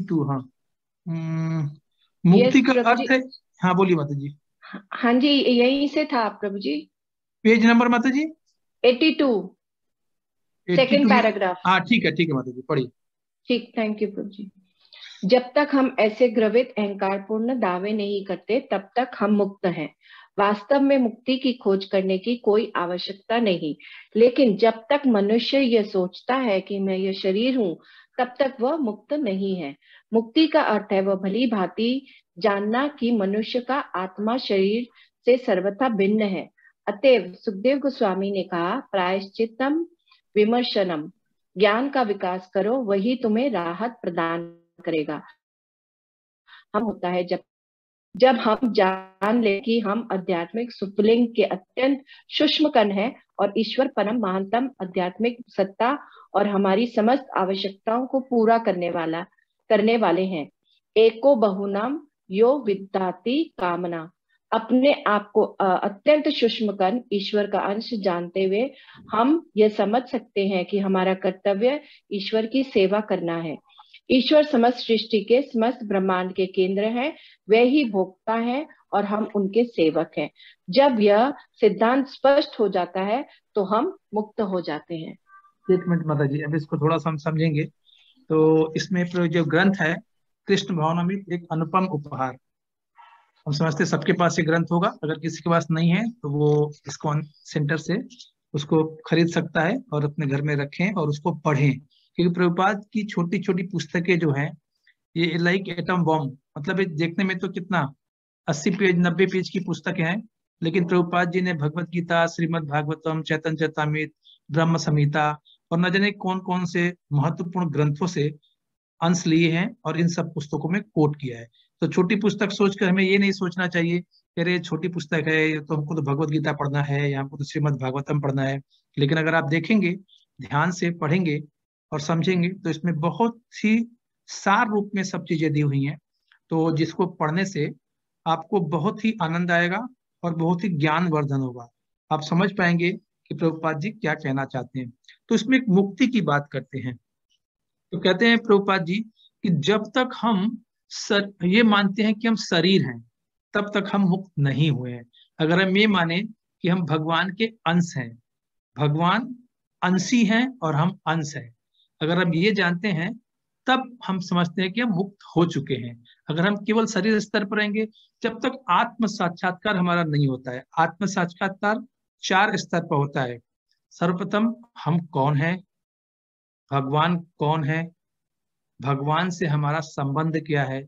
To, हाँ। Yes मुक्ति का प्रभु जी। अर्थ है। हाँ बोलिए माता जी। हाँ जी, यहीं से था प्रभु जी। पेज नंबर माता जी। 82, 82 सेकंड में। पैराग्राफ। हाँ ठीक है माता जी, पढ़िए। ठीक, थैंक यू प्रभु जी। जब तक हम ऐसे द्रवित अहंकारपूर्ण दावे नहीं करते तब तक हम मुक्त हैं। वास्तव में मुक्ति की खोज करने की कोई आवश्यकता नहीं। लेकिन जब तक मनुष्य यह सोचता है कि मैं यह शरीर हूँ, तब तक वह मुक्त नहीं है। मुक्ति का अर्थ है वह भली भांति जानना कि मनुष्य का आत्मा शरीर से सर्वथा भिन्न है। अतएव सुखदेव गोस्वामी ने कहा, प्रायश्चित्तम विमर्शनम, ज्ञान का विकास करो, वही तुम्हें राहत प्रदान करेगा। हम होता है जब जब हम जान ले कि हम आध्यात्मिक सुपलिंग के अत्यंत सूक्ष्म कण हैं और ईश्वर परम महानतम आध्यात्मिक सत्ता और हमारी समस्त आवश्यकताओं को पूरा करने वाले हैं। एको बहुनाम यो विद्याति कामना। अपने आप को अत्यंत सूक्ष्म कण ईश्वर का अंश जानते हुए हम यह समझ सकते हैं कि हमारा कर्तव्य ईश्वर की सेवा करना है। ईश्वर समस्त सृष्टि के समस्त ब्रह्मांड के केंद्र हैं, वे ही भोक्ता हैं और हम उनके सेवक हैं। जब यह सिद्धांत स्पष्ट हो जाता है तो हम मुक्त हो जाते हैं। एक मिनट माता जी, अब इसको थोड़ा सा हम समझेंगे। तो इसमें जो ग्रंथ है, कृष्ण भावनामृत एक अनुपम उपहार। हम समझते हैं सबके पास ये ग्रंथ होगा, अगर किसी के पास नहीं है तो वो इस्कॉन सेंटर से उसको खरीद सकता है और अपने घर में रखें और उसको पढ़ें। क्योंकि प्रभुपाद की छोटी छोटी पुस्तकें जो हैं, ये लाइक एटम बॉम्ब, मतलब ये देखने में तो कितना 80 पेज 90 पेज की पुस्तकें हैं, लेकिन प्रभुपाद जी ने भगवत गीता, श्रीमद् भागवतम, चैतन्य चैतामृत, ब्रह्म संहिता और न जाने कौन कौन से महत्वपूर्ण ग्रंथों से अंश लिए हैं और इन सब पुस्तकों में कोट किया है। तो छोटी पुस्तक सोचकर हमें ये नहीं सोचना चाहिए कि अरे छोटी पुस्तक है, ये तो हमको तो भगवत गीता पढ़ना है या हमको तो श्रीमद् भागवतम पढ़ना है। लेकिन अगर आप देखेंगे, ध्यान से पढ़ेंगे और समझेंगे तो इसमें बहुत ही सार रूप में सब चीजें दी हुई हैं। तो जिसको पढ़ने से आपको बहुत ही आनंद आएगा और बहुत ही ज्ञानवर्धन होगा। आप समझ पाएंगे कि प्रभुपाद जी क्या कहना चाहते हैं। तो इसमें एक मुक्ति की बात करते हैं। तो कहते हैं प्रभुपाद जी कि जब तक हम ये मानते हैं कि हम शरीर हैं, तब तक हम मुक्त नहीं हुए हैं। अगर हम ये माने कि हम भगवान के अंश हैं, भगवान अंशी हैं और हम अंश हैं, अगर हम ये जानते हैं, तब हम समझते हैं कि हम मुक्त हो चुके हैं। अगर हम केवल शरीर स्तर पर रहेंगे, जब तक आत्म साक्षात्कार हमारा नहीं होता है। आत्म साक्षात्कार 4 स्तर पर होता है। सर्वप्रथम हम कौन है, भगवान कौन है, भगवान से हमारा संबंध क्या है,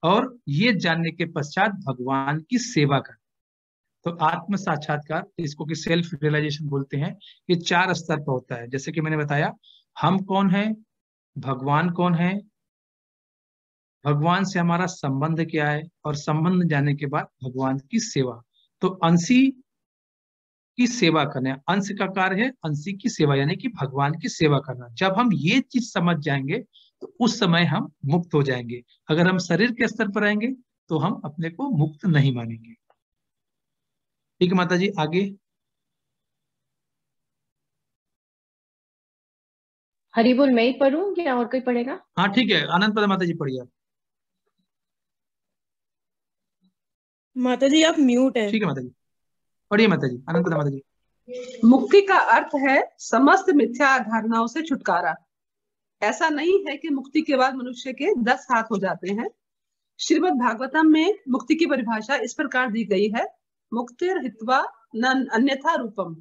और ये जानने के पश्चात भगवान की सेवा करना। तो आत्म साक्षात्कार, इसको कि सेल्फ रियलाइजेशन बोलते हैं, ये 4 स्तर पर होता है। जैसे कि मैंने बताया, हम कौन है, भगवान कौन है, भगवान से हमारा संबंध क्या है, और संबंध जानने के बाद भगवान की सेवा। तो अंशी की सेवा करना, अंश का कार्य है अंशी की सेवा, यानी कि भगवान की सेवा करना। जब हम ये चीज समझ जाएंगे तो उस समय हम मुक्त हो जाएंगे। अगर हम शरीर के स्तर पर रहेंगे तो हम अपने को मुक्त नहीं मानेंगे। ठीक है माता जी, आगे। हरि बोल, मैं ही पढ़ूं या और कोई पढ़ेगा? हाँ ठीक है, आनंद पद माता जी पढ़िए आप। माता जी आप म्यूट है। ठीक है माता जी, पढ़िए माता जी, आनंद पद माता जी। मुक्ति का अर्थ है समस्त मिथ्या धारणाओं से छुटकारा। ऐसा नहीं है कि मुक्ति के बाद मनुष्य के 10 हाथ हो जाते हैं। श्रीमद् भागवतम में मुक्ति की परिभाषा इस प्रकार दी गई है, मुक्तिर हित्वा न अन्यथा रूपम।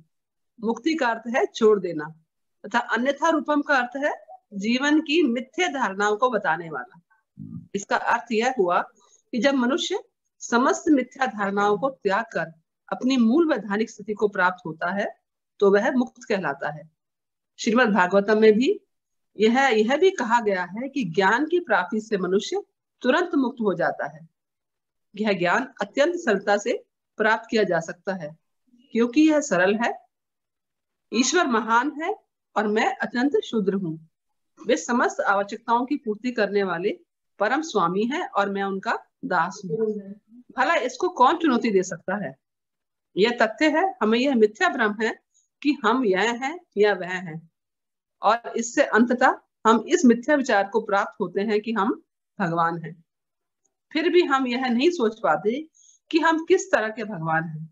मुक्ति का अर्थ है छोड़ देना, तथा अन्यथा रूपम का अर्थ है जीवन की मिथ्या धारणाओं को बताने वाला। इसका अर्थ यह हुआ कि जब मनुष्य समस्त मिथ्या धारणाओं को त्याग कर अपनी मूल वैधानिक स्थिति को प्राप्त होता है तो वह मुक्त कहलाता है। श्रीमद् भागवतम में भी यह भी कहा गया है कि ज्ञान की प्राप्ति से मनुष्य तुरंत मुक्त हो जाता है। यह ज्ञान अत्यंत सरलता से प्राप्त किया जा सकता है क्योंकि यह सरल है। ईश्वर महान है और मैं अत्यंत क्षुद्र हूँ। वे समस्त आवश्यकताओं की पूर्ति करने वाले परम स्वामी हैं और मैं उनका दास हूँ। भला इसको कौन चुनौती दे सकता है? यह तथ्य है, हमें यह मिथ्या भ्रम है कि हम यह हैं या वह हैं, और इससे अंततः हम इस मिथ्या विचार को प्राप्त होते हैं कि हम भगवान हैं। फिर भी हम यह नहीं सोच पाते कि हम किस तरह के भगवान हैं।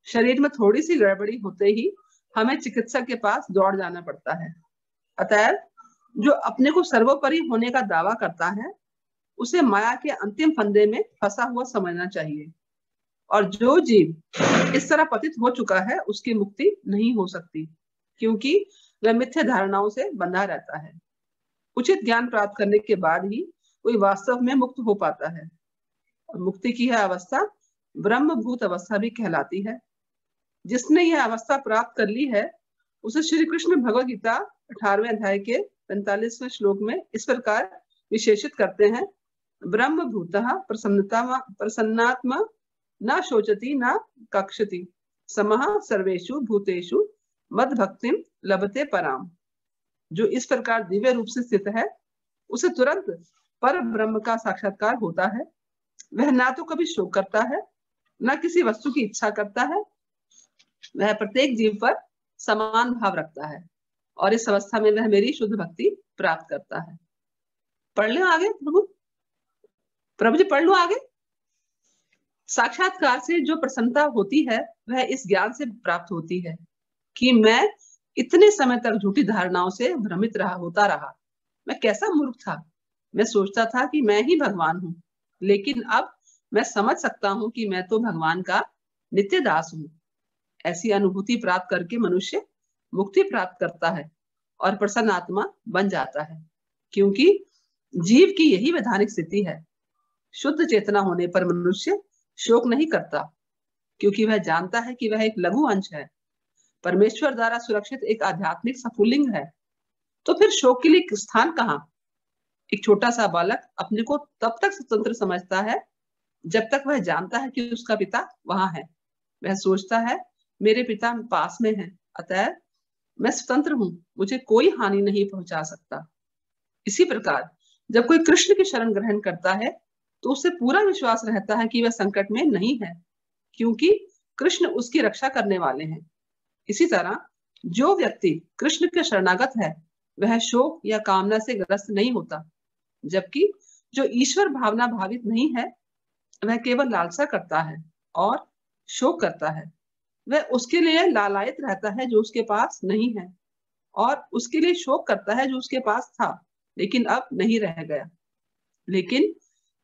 शरीर में थोड़ी सी गड़बड़ी होते ही हमें चिकित्सक के पास दौड़ जाना पड़ता है। अतः जो अपने को सर्वोपरि होने का दावा करता है उसे माया के अंतिम फंदे में फंसा हुआ समझना चाहिए, और जो जीव इस तरह पतित हो चुका है उसकी मुक्ति नहीं हो सकती, क्योंकि वह मिथ्या धारणाओं से बंधा रहता है। उचित ज्ञान प्राप्त करने के बाद ही कोई वास्तव में मुक्त हो पाता है, और मुक्ति की यह अवस्था ब्रह्मभूत अवस्था भी कहलाती है। जिसने यह अवस्था प्राप्त कर ली है उसे श्री कृष्ण भगवद गीता 18वें अध्याय के 45वें श्लोक में इस प्रकार विशेषित करते हैं, ब्रह्मभूतः प्रसन्नात्मा न शोचति न कक्षति समः सर्वेषु भूतेषु मद भक्तिम लभते पराम। जो इस प्रकार दिव्य रूप से स्थित है उसे तुरंत पर ब्रह्म का साक्षात्कार होता है। वह ना तो कभी शोक करता है न किसी वस्तु की इच्छा करता है। वह प्रत्येक जीव पर समान भाव रखता है, और इस अवस्था में वह मेरी शुद्ध भक्ति प्राप्त करता है। पढ़ लो आगे प्रभु जी, पढ़ लो आगे। साक्षात्कार से जो प्रसन्नता होती है वह इस ज्ञान से प्राप्त होती है कि मैं इतने समय तक झूठी धारणाओं से भ्रमित होता रहा। मैं कैसा मूर्ख था। मैं सोचता था कि मैं ही भगवान हूँ, लेकिन अब मैं समझ सकता हूँ कि मैं तो भगवान का नित्य दास हूँ। ऐसी अनुभूति प्राप्त करके मनुष्य मुक्ति प्राप्त करता है और प्रसन्न आत्मा बन जाता है, क्योंकि जीव की यही वैधानिक स्थिति है। शुद्ध चेतना होने पर मनुष्य शोक नहीं करता, क्योंकि वह जानता है कि वह एक लघु अंश है, परमेश्वर द्वारा सुरक्षित एक आध्यात्मिक स्फुलिंग है। तो फिर शोक के लिए स्थान कहाँ? एक छोटा सा बालक अपने को तब तक स्वतंत्र समझता है जब तक वह जानता है कि उसका पिता वहां है। वह सोचता है मेरे पिता पास में है, अतः मैं स्वतंत्र हूँ, मुझे कोई हानि नहीं पहुंचा सकता। इसी प्रकार जब कोई कृष्ण की शरण ग्रहण करता है तो उसे पूरा विश्वास रहता है कि वह संकट में नहीं है, क्योंकि कृष्ण उसकी रक्षा करने वाले हैं। इसी तरह जो व्यक्ति कृष्ण के शरणागत है वह शोक या कामना से ग्रस्त नहीं होता, जबकि जो ईश्वर भावना भावित नहीं है वह केवल लालसा करता है और शोक करता है। वह उसके लिए लालायित रहता है जो उसके पास नहीं है, और उसके लिए शोक करता है जो उसके पास था लेकिन अब नहीं रह गया। लेकिन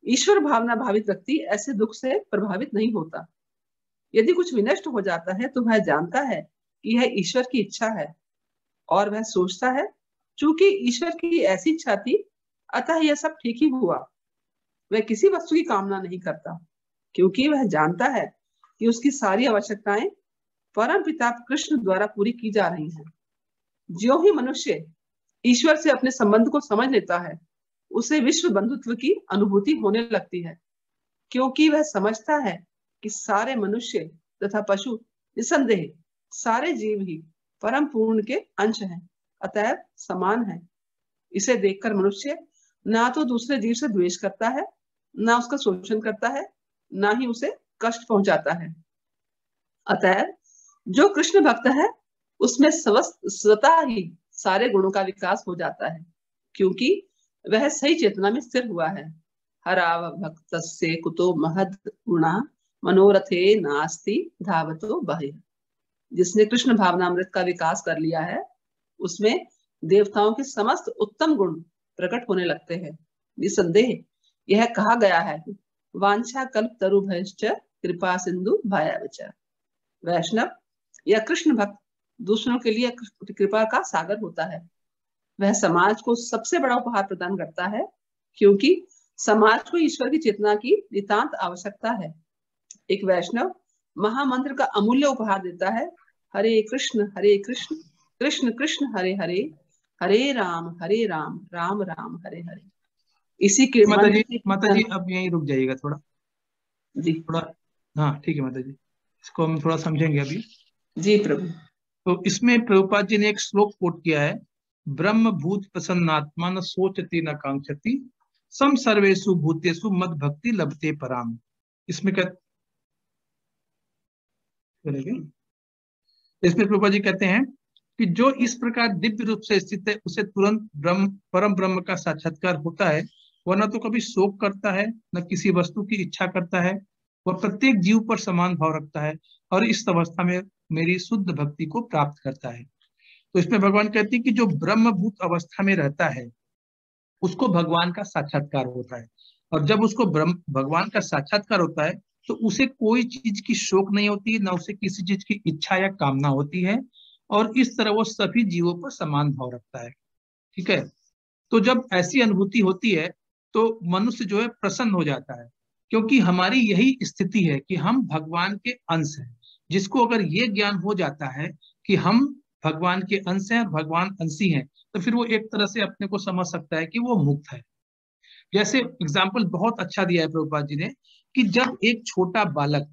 ईश्वर भावना भावित व्यक्ति ऐसे दुख से प्रभावित नहीं होता। यदि कुछ विनष्ट हो जाता है तो वह जानता है कि यह ईश्वर की इच्छा है, और वह सोचता है चूंकि ईश्वर की ऐसी इच्छा थी अतः यह सब ठीक ही हुआ। वह किसी वस्तु की कामना नहीं करता, क्योंकि वह जानता है कि उसकी सारी आवश्यकताएं परम पिता कृष्ण द्वारा पूरी की जा रही हैं। ज्यों ही मनुष्य ईश्वर से अपने संबंध को समझ लेता है उसे विश्व बंधुत्व की अनुभूति होने लगती है, क्योंकि वह समझता है कि सारे मनुष्य तथा पशु निसंदेह सारे जीव ही परम पूर्ण के अंश हैं, अतः समान है। इसे देखकर मनुष्य ना तो दूसरे जीव से द्वेष करता है, ना उसका शोषण करता है, ना ही उसे कष्ट पहुंचाता है। अतः जो कृष्ण भक्त है उसमें स्वतः ही सारे गुणों का विकास हो जाता है, क्योंकि वह सही चेतना में स्थिर हुआ है। हराव भक्तस्य कुतो महद गुणा मनोरथे नास्ति धावतो बहि। जिसने कृष्ण भावनामृत का विकास कर लिया है उसमें देवताओं के समस्त उत्तम गुण प्रकट होने लगते हैं। निसंदेह यह कहा गया है, वांछा कल्प तरुभयश्च कृपा सिंधु भयावच। वैष्णव या कृष्ण भक्त दूसरों के लिए कृपा का सागर होता है। वह समाज को सबसे बड़ा उपहार प्रदान करता है, क्योंकि समाज को ईश्वर की चेतना की नितांत आवश्यकता है। एक वैष्णव महामंत्र का अमूल्य उपहार देता है, हरे कृष्ण कृष्ण कृष्ण हरे हरे, हरे राम राम राम हरे हरे। इसी के माता जी अब यहीं रुक जाइएगा थोड़ा जी। थोड़ा हाँ ठीक है माता जी, इसको हम थोड़ा समझेंगे अभी। जी प्रभु। तो इसमें प्रभुपाद जी ने एक श्लोक कोट किया है, ब्रह्म भूत प्रसन्नात्मा न सोचती न कांक्षति सम सर्वेषु भूतेषु मद भक्ति लभते पराम। इसमें इसमें प्रभुपाद जी कहते हैं कि जो इस प्रकार दिव्य रूप से स्थित है उसे तुरंत परम ब्रह्म का साक्षात्कार होता है, वह न तो कभी शोक करता है, न किसी वस्तु की इच्छा करता है। वह प्रत्येक जीव पर समान भाव रखता है और इस अवस्था में मेरी शुद्ध भक्ति को प्राप्त करता है। तो इसमें भगवान कहते हैं कि जो ब्रह्मभूत अवस्था में रहता है उसको भगवान का साक्षात्कार होता है, और जब उसको भगवान का साक्षात्कार होता है तो उसे कोई चीज की शोक नहीं होती, ना उसे किसी चीज की इच्छा या कामना होती है, और इस तरह वो सभी जीवों पर समान भाव रखता है। ठीक है। तो जब ऐसी अनुभूति होती है तो मनुष्य जो है प्रसन्न हो जाता है, क्योंकि हमारी यही स्थिति है कि हम भगवान के अंश हैं। जिसको अगर ये ज्ञान हो जाता है कि हम भगवान के अंश हैं और भगवान अंशी हैं, तो फिर वो एक तरह से अपने को समझ सकता है कि वो मुक्त है। जैसे एग्जाम्पल बहुत अच्छा दिया है प्रभुपाद जी ने, कि जब एक छोटा बालक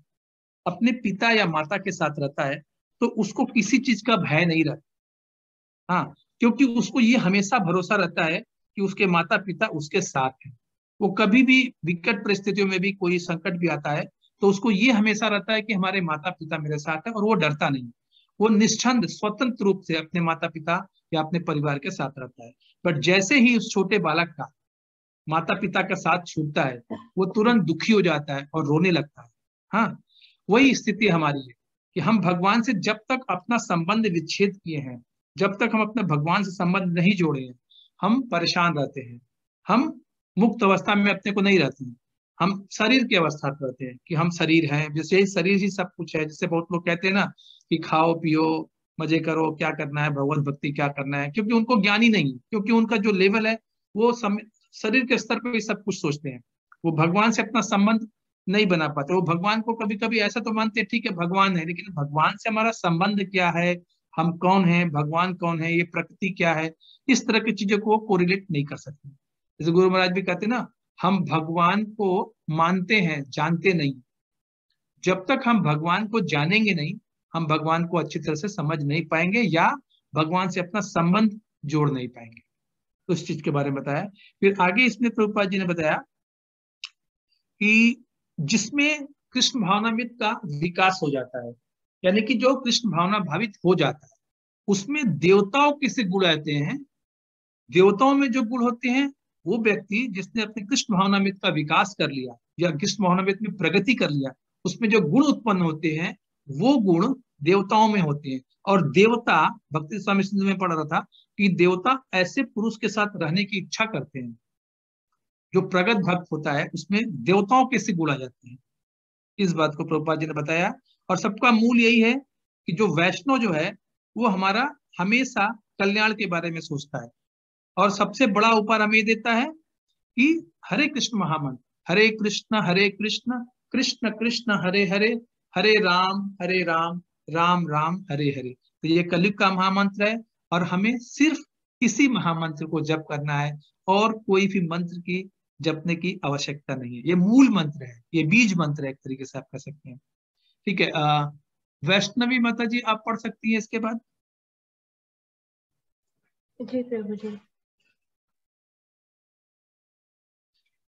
अपने पिता या माता के साथ रहता है तो उसको किसी चीज का भय नहीं रहता। हाँ, क्योंकि उसको ये हमेशा भरोसा रहता है कि उसके माता पिता उसके साथ हैं। वो कभी भी विकट परिस्थितियों में भी कोई संकट भी आता है तो उसको ये हमेशा रहता है कि हमारे माता पिता मेरे साथ है, और वो डरता नहीं। वो निश्चंद स्वतंत्र रूप से अपने माता पिता या अपने परिवार के साथ रहता है। बट जैसे ही उस छोटे बालक का माता पिता का साथ छूटता है वो तुरंत दुखी हो जाता है और रोने लगता है। हाँ, वही स्थिति हमारी है कि हम भगवान से जब तक अपना संबंध विच्छेद किए हैं, जब तक हम अपने भगवान से संबंध नहीं जोड़े हैं, हम परेशान रहते हैं। हम मुक्त अवस्था में अपने को नहीं रहते हैं, हम शरीर की अवस्था में रहते हैं कि हम शरीर हैं, जैसे यही शरीर ही सब कुछ है। जैसे बहुत लोग कहते हैं ना कि खाओ पियो मजे करो, क्या करना है, भगवत भक्ति क्या करना है, क्योंकि उनको ज्ञान ही नहीं है, क्योंकि उनका जो लेवल है वो शरीर के स्तर पर भी सब कुछ सोचते हैं। वो भगवान से अपना संबंध नहीं बना पाते। वो भगवान को कभी कभी ऐसा तो मानते हैं ठीक है भगवान है, लेकिन भगवान से हमारा संबंध क्या है, हम कौन है, भगवान कौन है, ये प्रकृति क्या है, इस तरह की चीजों को कोरिलेट नहीं कर सकते। जैसे गुरु महाराज भी कहते हैं ना, हम भगवान को मानते हैं जानते नहीं। जब तक हम भगवान को जानेंगे नहीं, हम भगवान को अच्छी तरह से समझ नहीं पाएंगे या भगवान से अपना संबंध जोड़ नहीं पाएंगे। तो इस चीज के बारे में बताया। फिर आगे इसमें प्रभुपाद जी ने बताया कि जिसमें कृष्ण भावनामृत का विकास हो जाता है, यानी कि जो कृष्ण भावना भावित हो जाता है उसमें देवताओं के से गुण आते हैं। देवताओं में जो गुण होते हैं, वो व्यक्ति जिसने अपने कृष्ण भावनामृत का विकास कर लिया या कृष्ण भावनामृत में प्रगति कर लिया, उसमें जो गुण उत्पन्न होते हैं वो गुण देवताओं में होते हैं। और देवता, भक्ति स्वामी सिंधु में पढ़ रहा था कि देवता ऐसे पुरुष के साथ रहने की इच्छा करते हैं। जो प्रगत भक्त होता है उसमें देवताओं के से गुण आ जाते हैं। इस बात को प्रभुपाद जी ने बताया। और सबका मूल यही है कि जो वैष्णव जो है वो हमारा हमेशा कल्याण के बारे में सोचता है, और सबसे बड़ा उपहार हमें देता है कि हरे कृष्ण महामंत्र, हरे कृष्ण कृष्ण कृष्ण हरे हरे, हरे राम राम राम हरे हरे। तो ये कलयुग का महामंत्र है, और हमें सिर्फ इसी महामंत्र को जप करना है, और कोई भी मंत्र की जपने की आवश्यकता नहीं है। ये मूल मंत्र है, ये बीज मंत्र है, एक तरीके से आप कह सकते हैं। ठीक है। वैष्णवी माता जी आप पढ़ सकती हैं इसके बाद। जी प्रभु जी।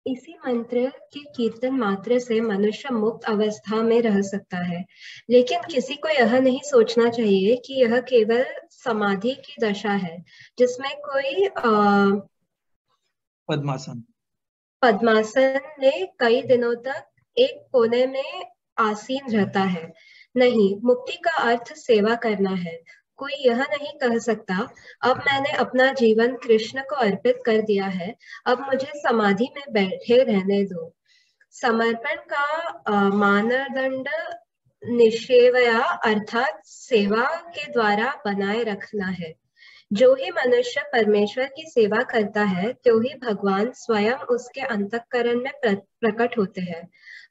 इसी मंत्र के कीर्तन मात्र से मनुष्य मुक्त अवस्था में रह सकता है, लेकिन किसी को यह नहीं सोचना चाहिए कि यह केवल समाधि की दशा है जिसमें कोई पद्मासन में कई दिनों तक एक कोने में आसीन रहता है। नहीं, मुक्ति का अर्थ सेवा करना है। कोई यह नहीं कह सकता अब मैंने अपना जीवन कृष्ण को अर्पित कर दिया है, अब मुझे समाधि में बैठे रहने दो। समर्पण का मानदंड निषेवया अर्थात सेवा के द्वारा बनाए रखना है। जो ही मनुष्य परमेश्वर की सेवा करता है तो ही भगवान स्वयं उसके अंतःकरण में प्रकट होते हैं।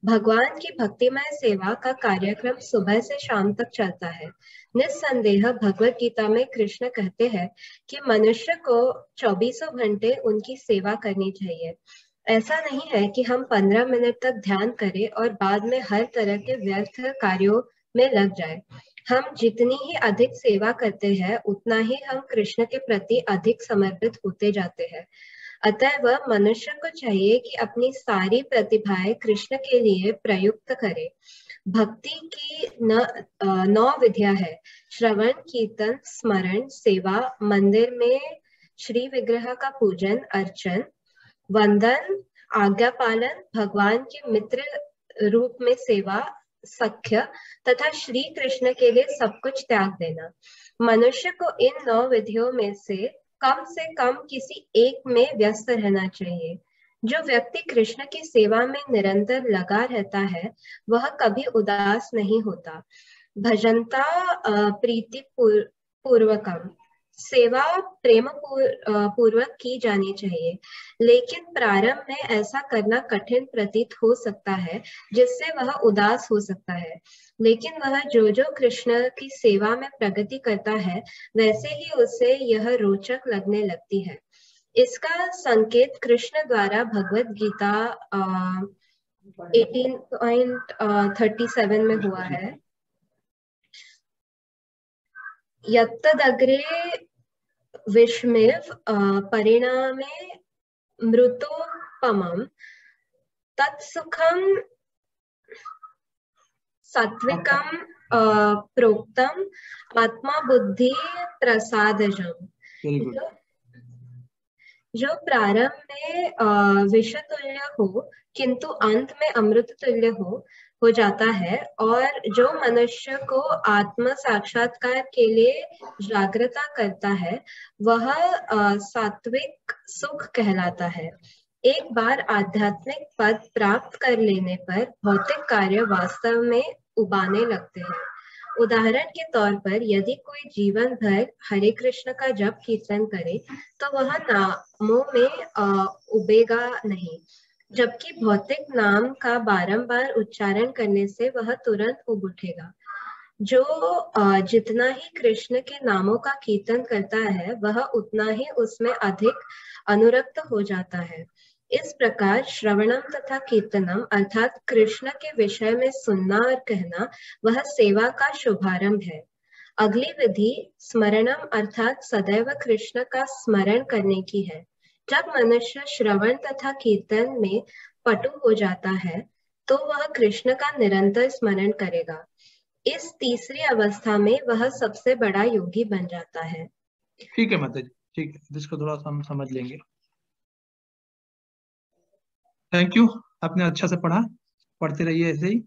भगवान की भक्तिमय सेवा का कार्यक्रम सुबह से शाम तक चलता है। निस्संदेह भगवत गीता में कृष्ण कहते हैं कि मनुष्य को 24 घंटे उनकी सेवा करनी चाहिए। ऐसा नहीं है कि हम 15 मिनट तक ध्यान करें और बाद में हर तरह के व्यर्थ कार्यों में लग जाए। हम जितनी ही अधिक सेवा करते हैं उतना ही हम कृष्ण के प्रति अधिक समर्पित होते जाते हैं। अतः मनुष्य को चाहिए कि अपनी सारी प्रतिभाएं कृष्ण के लिए प्रयुक्त करे। भक्ति की 9 विधियां है: श्रवण, कीर्तन, स्मरण, सेवा, मंदिर में श्री विग्रह का पूजन अर्चन, वंदन, आज्ञा पालन, भगवान के मित्र रूप में सेवा, सख्य तथा श्री कृष्ण के लिए सब कुछ त्याग देना। मनुष्य को इन 9 विधियों में से कम किसी एक में व्यस्त रहना चाहिए। जो व्यक्ति कृष्ण की सेवा में निरंतर लगा रहता है वह कभी उदास नहीं होता। भजनता प्रीति पूर्वकम, सेवा प्रेम पूर्वक की जानी चाहिए, लेकिन प्रारंभ में ऐसा करना कठिन प्रतीत हो सकता है जिससे वह उदास हो सकता है। लेकिन वह जो कृष्ण की सेवा में प्रगति करता है वैसे ही उसे यह रोचक लगने लगती है। इसका संकेत कृष्ण द्वारा भगवत गीता 18.37 में हुआ है। यत्तदग्रे विस्मृव परिणामे मृतोपमं तत्सुखम सात्विकम प्रोक्तम आत्मा बुद्धि प्रसादजम। जो प्रारंभ में विषतुल्य हो किंतु अंत में अमृत तुल्य हो जाता है और जो मनुष्य को आत्म साक्षात्कार के लिए जागृता करता है वह सात्विक सुख कहलाता है। एक बार आध्यात्मिक पद प्राप्त कर लेने पर भौतिक कार्य वास्तव में उबाने लगते हैं। उदाहरण के तौर पर यदि कोई जीवन भर हरे कृष्ण का जप कीर्तन करे तो वह नामों में उबेगा नहीं, जबकि भौतिक नाम का बारंबार उच्चारण करने से वह तुरंत उब उठेगा। जो जितना ही कृष्ण के नामों का कीर्तन करता है वह उतना ही उसमें अधिक अनुरक्त हो जाता है। इस प्रकार श्रवणम तथा कीर्तनम अर्थात कृष्ण के विषय में सुनना और कहना वह सेवा का शुभारंभ है। अगली विधि स्मरणम अर्थात सदैव कृष्ण का स्मरण करने की है। जब मनुष्य श्रवण तथा कीर्तन में पटु हो जाता है तो वह कृष्ण का निरंतर स्मरण करेगा। इस तीसरी अवस्था में वह सबसे बड़ा योगी बन जाता है। ठीक है माता जी, ठीक है, इसको थोड़ा सा हम समझ लेंगे। थैंक यू, आपने अच्छा से पढ़ा, पढ़ते रहिए ऐसे ही।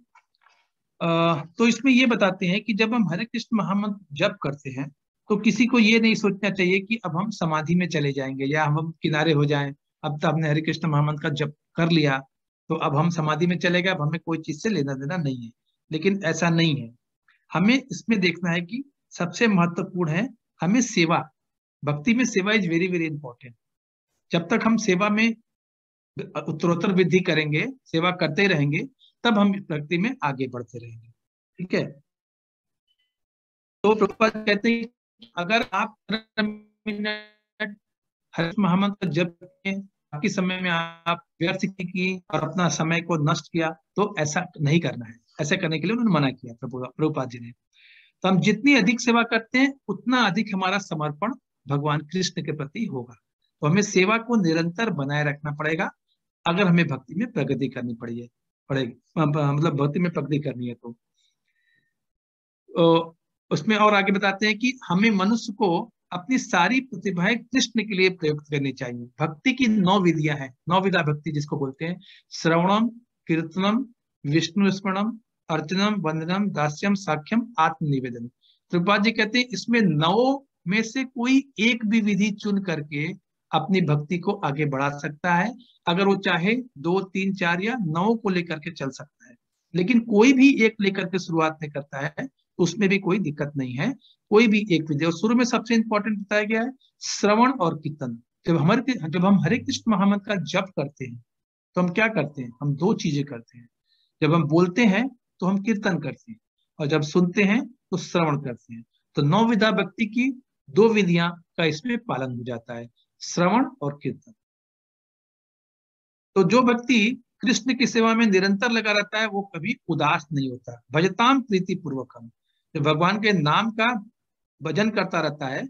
तो इसमें ये बताते हैं कि जब हम हरे कृष्ण महामंत्र जप करते हैं तो किसी को ये नहीं सोचना चाहिए कि अब हम समाधि में चले जाएंगे या हम किनारे हो जाएं। अब तो हमने हरे कृष्ण महामंत्र का जप कर लिया तो अब हम समाधि में चले गए, अब हमें कोई चीज से लेना देना नहीं है। लेकिन ऐसा नहीं है। हमें इसमें देखना है कि सबसे महत्वपूर्ण है हमें सेवा, भक्ति में सेवा इज वेरी वेरी इंपॉर्टेंट। जब तक हम सेवा में उत्तरोत्तर वृद्धि करेंगे, सेवा करते रहेंगे, तब हम भक्ति में आगे बढ़ते रहेंगे। ठीक है, तो प्रभुपाद कहते हैं अगर आप मिनट हर महामंत्र जप बाकी समय में आप व्यर्थ की और अपना समय को नष्ट किया तो ऐसा नहीं करना है। ऐसा करने के लिए उन्होंने मना किया प्रभुपाद जी ने। तो हम जितनी अधिक सेवा करते हैं उतना अधिक हमारा समर्पण भगवान कृष्ण के प्रति होगा। तो हमें सेवा को निरंतर बनाए रखना पड़ेगा अगर हमें भक्ति में प्रगति करनी पड़ेगी, मतलब भक्ति में प्रगति करनी है। तो उसमें और आगे बताते हैं कि हमें मनुष्य को अपनी सारी प्रतिभाएं कृष्ण के लिए प्रयुक्त करनी चाहिए। भक्ति की 9 विधियां हैं, 9 विधा भक्ति जिसको बोलते हैं, श्रवणम, कीर्तनम, विष्णु स्मरणम, अर्चनम, वंदनम, दास्यम, साख्यम, आत्मनिवेदन। प्रभुपाद जी कहते हैं इसमें 9 में से कोई एक भी विधि चुन करके अपनी भक्ति को आगे बढ़ा सकता है। अगर वो चाहे 2, 3, 4 या 9 को लेकर के चल सकता है, लेकिन कोई भी एक लेकर के शुरुआत में करता है उसमें भी कोई दिक्कत नहीं है। कोई भी एक विधि, और शुरू में सबसे इंपॉर्टेंट बताया गया है श्रवण और कीर्तन। जब हम हरे कृष्ण महामंत्र का जप करते हैं तो हम क्या करते हैं, हम 2 चीजें करते हैं। जब हम बोलते हैं तो हम कीर्तन करते हैं और जब सुनते हैं तो श्रवण करते हैं। तो 9 विधा भक्ति की 2 विधियां का इसमें पालन हो जाता है, श्रवण और कीर्तन। तो जो व्यक्ति कृष्ण की सेवा में निरंतर लगा रहता है वो कभी उदास नहीं होता। भजताम प्रीति पूर्वकम, जो भगवान के नाम का भजन करता रहता है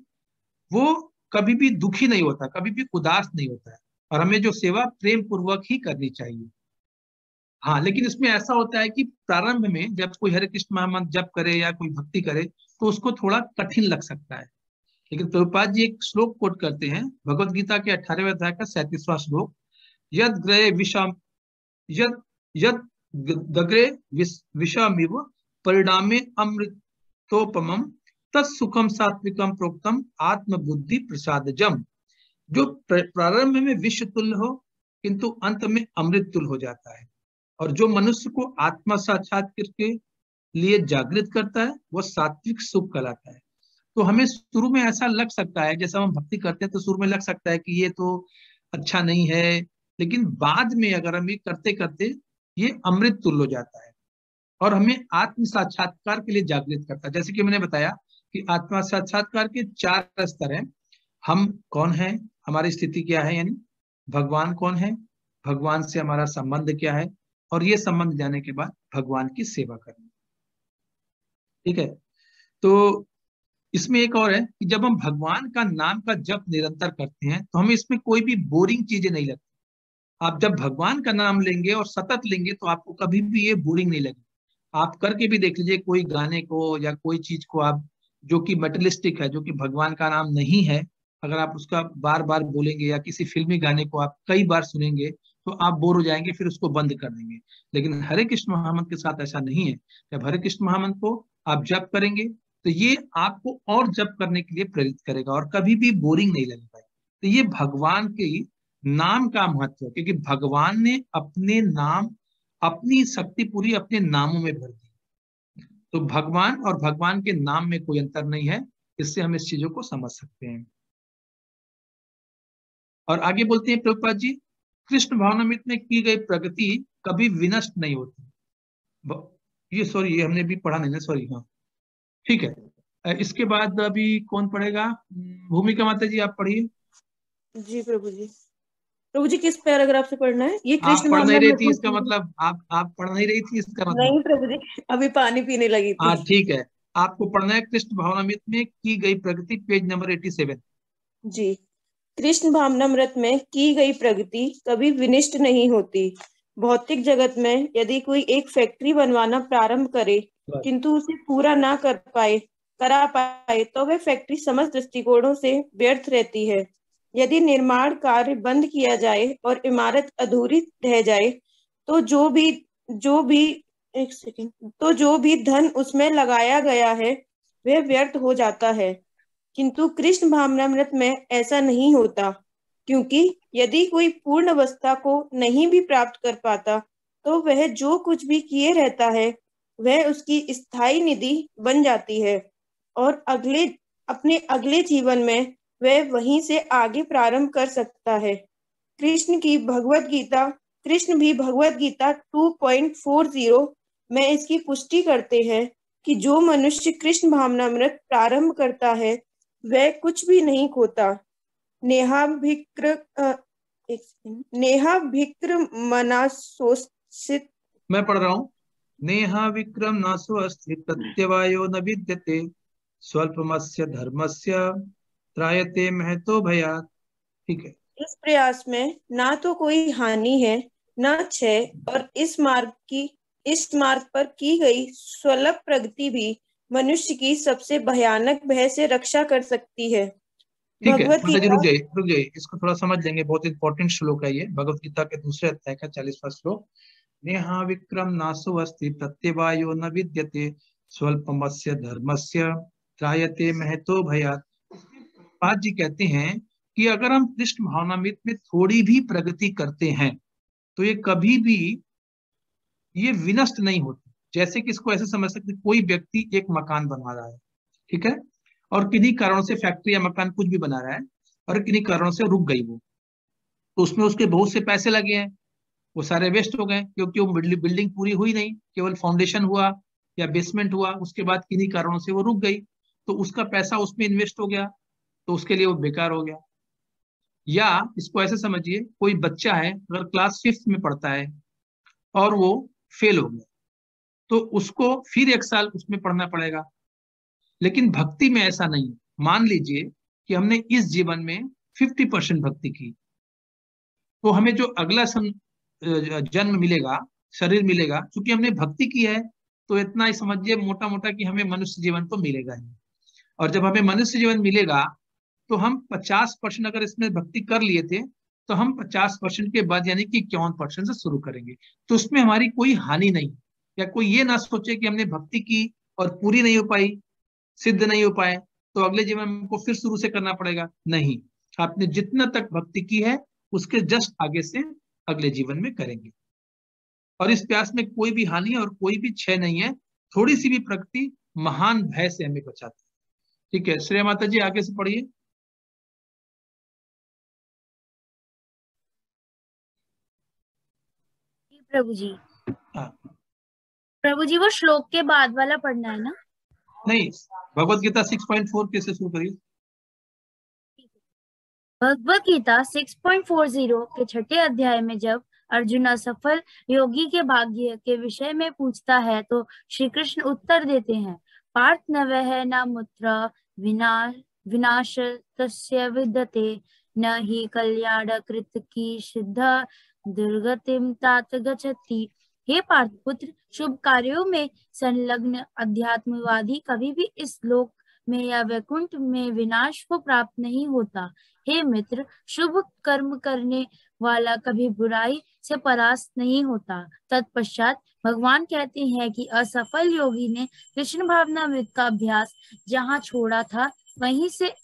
वो कभी भी दुखी नहीं होता, कभी भी उदास नहीं होता है। और हमें जो सेवा प्रेम पूर्वक ही करनी चाहिए। हाँ, लेकिन इसमें ऐसा होता है कि प्रारंभ में जब कोई हरे कृष्ण महामंत्र जप करे या कोई भक्ति करे तो उसको थोड़ा कठिन लग सकता है। लेकिन प्रभुपाद जी एक श्लोक कोट करते हैं, भगवत गीता के 18वें अध्याय का 37वां श्लोक, यद ग्रहे विषम यद यद दग्रे विषमिव परिणामे अमृतोपमम तत्सुखम सात्विकम प्रोक्तम आत्मबुद्धि प्रसादजम। जो प्रारंभ में विष तुल्य हो किंतु अंत में अमृत तुल्य हो जाता है, और जो मनुष्य को आत्मा साक्षात्कार के लिए जागृत करता है वह सात्विक सुख कहलाता है। तो हमें शुरू में ऐसा लग सकता है, जैसा हम भक्ति करते हैं तो शुरू में लग सकता है कि ये तो अच्छा नहीं है, लेकिन बाद में अगर हम ये करते करते ये अमृत तुल्य हो जाता है और हमें आत्म साक्षात्कार के लिए जागृत करता है। जैसे कि मैंने बताया कि आत्मा साक्षात्कार के 4 स्तर हैं। हम कौन है, हमारी स्थिति क्या है, यानी भगवान कौन है, भगवान से हमारा संबंध क्या है, और ये संबंध जाने के बाद भगवान की सेवा करनी। ठीक है, तो इसमें एक और है कि जब हम भगवान का नाम का जप निरंतर करते हैं तो हमें इसमें कोई भी बोरिंग चीजें नहीं लगती। आप जब भगवान का नाम लेंगे और सतत लेंगे तो आपको कभी भी ये बोरिंग नहीं लगेगी। आप करके भी देख लीजिए, कोई गाने को या कोई चीज को आप जो कि मेटलिस्टिक है, जो कि भगवान का नाम नहीं है, अगर आप उसका बार बार बोलेंगे या किसी फिल्मी गाने को आप कई बार सुनेंगे तो आप बोर हो जाएंगे, फिर उसको बंद कर देंगे। लेकिन हरे कृष्ण महामंत्र के साथ ऐसा नहीं है। जब हरे कृष्ण महामंत्र को आप जप करेंगे तो ये आपको और जप करने के लिए प्रेरित करेगा और कभी भी बोरिंग नहीं लगेगा। तो ये भगवान के नाम का महत्व है, क्योंकि भगवान ने अपने नाम, अपनी शक्ति पूरी अपने नामों में भर दी। तो भगवान और भगवान के नाम में कोई अंतर नहीं है। इससे हम इस चीजों को समझ सकते हैं। और आगे बोलते हैं प्रभुपाद जी, कृष्ण भावनामृत में की गई प्रगति कभी विनष्ट नहीं होती। ये सॉरी, ये हमने भी पढ़ा नहीं ना, सॉरी। हाँ ठीक है, इसके बाद अभी कौन पढ़ेगा? भूमिका माता जी आप पढ़िए। जी प्रभु जी। प्रभु जी किस पैराग्राफ से पढ़ना है? ये आप कृष्ण पढ़ नहीं रही थी, भावनामृत इसका मतलब आप पढ़ नहीं रही थी, इसका मतलब? नहीं प्रभु जी, अभी पानी पीने लगी थी। हाँ ठीक है, आपको पढ़ना है कृष्ण भावनामृत में की गई प्रगति, पेज नंबर 87। जी। कृष्ण भावनामृत में की गई प्रगति कभी विनिष्ट नहीं होती। भौतिक जगत में यदि कोई एक फैक्ट्री बनवाना प्रारंभ करे किंतु उसे पूरा ना करा पाए तो वह फैक्ट्री समस्त दृष्टिकोणों से व्यर्थ रहती है। यदि निर्माण कार्य बंद किया जाए और इमारत अधूरी रह जाए तो जो भी धन उसमें लगाया गया है वह व्यर्थ हो जाता है। किंतु कृष्ण भावनामृत में ऐसा नहीं होता, क्योंकि यदि कोई पूर्ण अवस्था को नहीं भी प्राप्त कर पाता तो वह जो कुछ भी किए रहता है वह उसकी स्थायी निधि बन जाती है और अपने अगले जीवन में वह वहीं से आगे प्रारंभ कर सकता है। कृष्ण भी भगवत गीता 2.40 में इसकी पुष्टि करते हैं कि जो मनुष्य कृष्ण भावनामृत प्रारंभ करता है वह कुछ भी नहीं खोता। नेहाभिक्र मनासोसित। मैं पढ़ रहा हूँ। नेहा विक्रम नासो अस्ति प्रत्यवायो न विद्यते स्वल्पमस्य धर्मस्य त्रायते महतो भयात्। ठीक है, इस प्रयास में ना तो कोई हानि है न क्षय, और इस मार्ग पर की गई स्वल्प प्रगति भी मनुष्य की सबसे भयानक भय से रक्षा कर सकती है। ठीक है माता जी, रुक जाइए, इसको थोड़ा समझ लेंगे। बहुत इंपॉर्टेंट श्लोक है ये, भगवत गीता के दूसरे अध्याय का 40वां श्लोक। नेहा विक्रम नासो अस्ति प्रत्यवायो न विद्यते स्वल्पमस्य धर्मस्य त्रायते महतो भयात्। पाद जी कहते हैं कि अगर हम कृष्ण भावनामृत में थोड़ी भी प्रगति करते हैं तो ये कभी भी ये विनष्ट नहीं होती। जैसे कि इसको ऐसे समझ सकते, कोई व्यक्ति एक मकान बना रहा है, ठीक है, और किन्हीं कारणों से फैक्ट्री या मकान कुछ भी बना रहा है और किन्हीं कारणों से रुक गई वो, तो उसमें उसके बहुत से पैसे लगे हैं, वो सारे वेस्ट हो गए क्योंकि वो बिल्डिंग पूरी हुई नहीं, केवल फाउंडेशन हुआ या बेसमेंट हुआ, उसके बाद किन्हीं कारणों से वो रुक गई, तो उसका पैसा उसमें इन्वेस्ट हो गया, तो उसके लिए वो बेकार हो गया। या इसको ऐसे समझिए, कोई बच्चा है अगर क्लास 5th में पढ़ता है और वो फेल हो गया तो उसको फिर 1 साल उसमें पढ़ना पड़ेगा। लेकिन भक्ति में ऐसा नहीं है। मान लीजिए कि हमने इस जीवन में 50% भक्ति की, तो हमें जो अगला जन्म मिलेगा, शरीर मिलेगा, क्योंकि हमने भक्ति की है तो इतना ही समझिए मोटा मोटा कि हमें मनुष्य जीवन तो मिलेगा ही। और जब हमें मनुष्य जीवन मिलेगा तो हम 50% अगर इसमें भक्ति कर लिए थे तो हम 50% के बाद यानी कि 51% से शुरू करेंगे। तो उसमें हमारी कोई हानि नहीं, या कोई ये ना सोचे कि हमने भक्ति की और पूरी नहीं हो पाई, सिद्ध नहीं हो पाए, तो अगले जीवन में हमको फिर शुरू से करना पड़ेगा। नहीं, आपने जितना तक भक्ति की है उसके जस्ट आगे से अगले जीवन में करेंगे। और इस प्यास में कोई भी हानि और कोई भी क्षय नहीं है। थोड़ी सी भी प्रकृति महान भय से हमें बचाती है। ठीक है, श्रेया माता जी आगे से पढ़िए। प्रभु जी। हाँ, प्रभु जी वो श्लोक के बाद वाला पढ़ना है ना? नहीं, भगवत गीता 6.4 कैसे शुरू करिए। भगवत गीता 6.40 के छठे अध्याय में जब अर्जुन असफल योगी के भाग्य के विषय में पूछता है तो श्री कृष्ण उत्तर देते हैं, पार्थ न वह न मुत्र विनाश तस्य विद्यते, न ही कल्याण कृत की सिद्ध दुर्गतिम तात गच्छति। हे पार्थ पुत्र, शुभ कार्यों में संलग्न अध्यात्मवादी कभी भी इस लोक में या वैकुंठ में विनाश को प्राप्त नहीं होता। हे मित्र, शुभ कर्म करने वाला कभी बुराई से परास्त नहीं होता। तत्पश्चात भगवान कहते हैं कि असफल योगी ने कृष्ण भावनामृत का अभ्यास जहाँ छोड़ा था वहीं से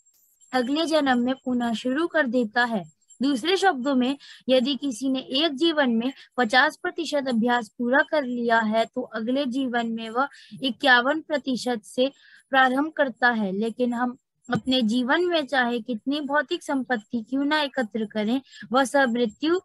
अगले जन्म में पुनः शुरू कर देता है। दूसरे शब्दों में, यदि किसी ने एक जीवन में 50% अभ्यास पूरा कर लिया है तो अगले जीवन में वह 51% से प्रारंभ करता है। लेकिन हम अपने जीवन में चाहे कितनी भौतिक संपत्ति क्यों ना एकत्र करें, वह सब मृत्यु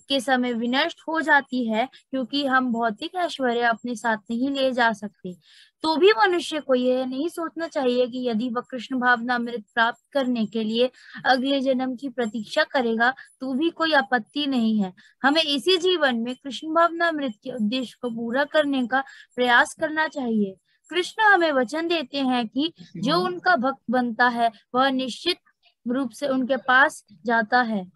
के समय विनष्ट हो जाती है, क्योंकि हम भौतिक ऐश्वर्य अपने साथ नहीं ले जा सकते। तो भी मनुष्य को यह नहीं सोचना चाहिए कि यदि वह कृष्ण भावनामृत प्राप्त करने के लिए अगले जन्म की प्रतीक्षा करेगा तो भी कोई आपत्ति नहीं है। हमें इसी जीवन में कृष्ण भावनामृत के उद्देश्य को पूरा करने का प्रयास करना चाहिए। कृष्ण हमें वचन देते हैं कि जो उनका भक्त बनता है वह निश्चित रूप से उनके पास जाता है।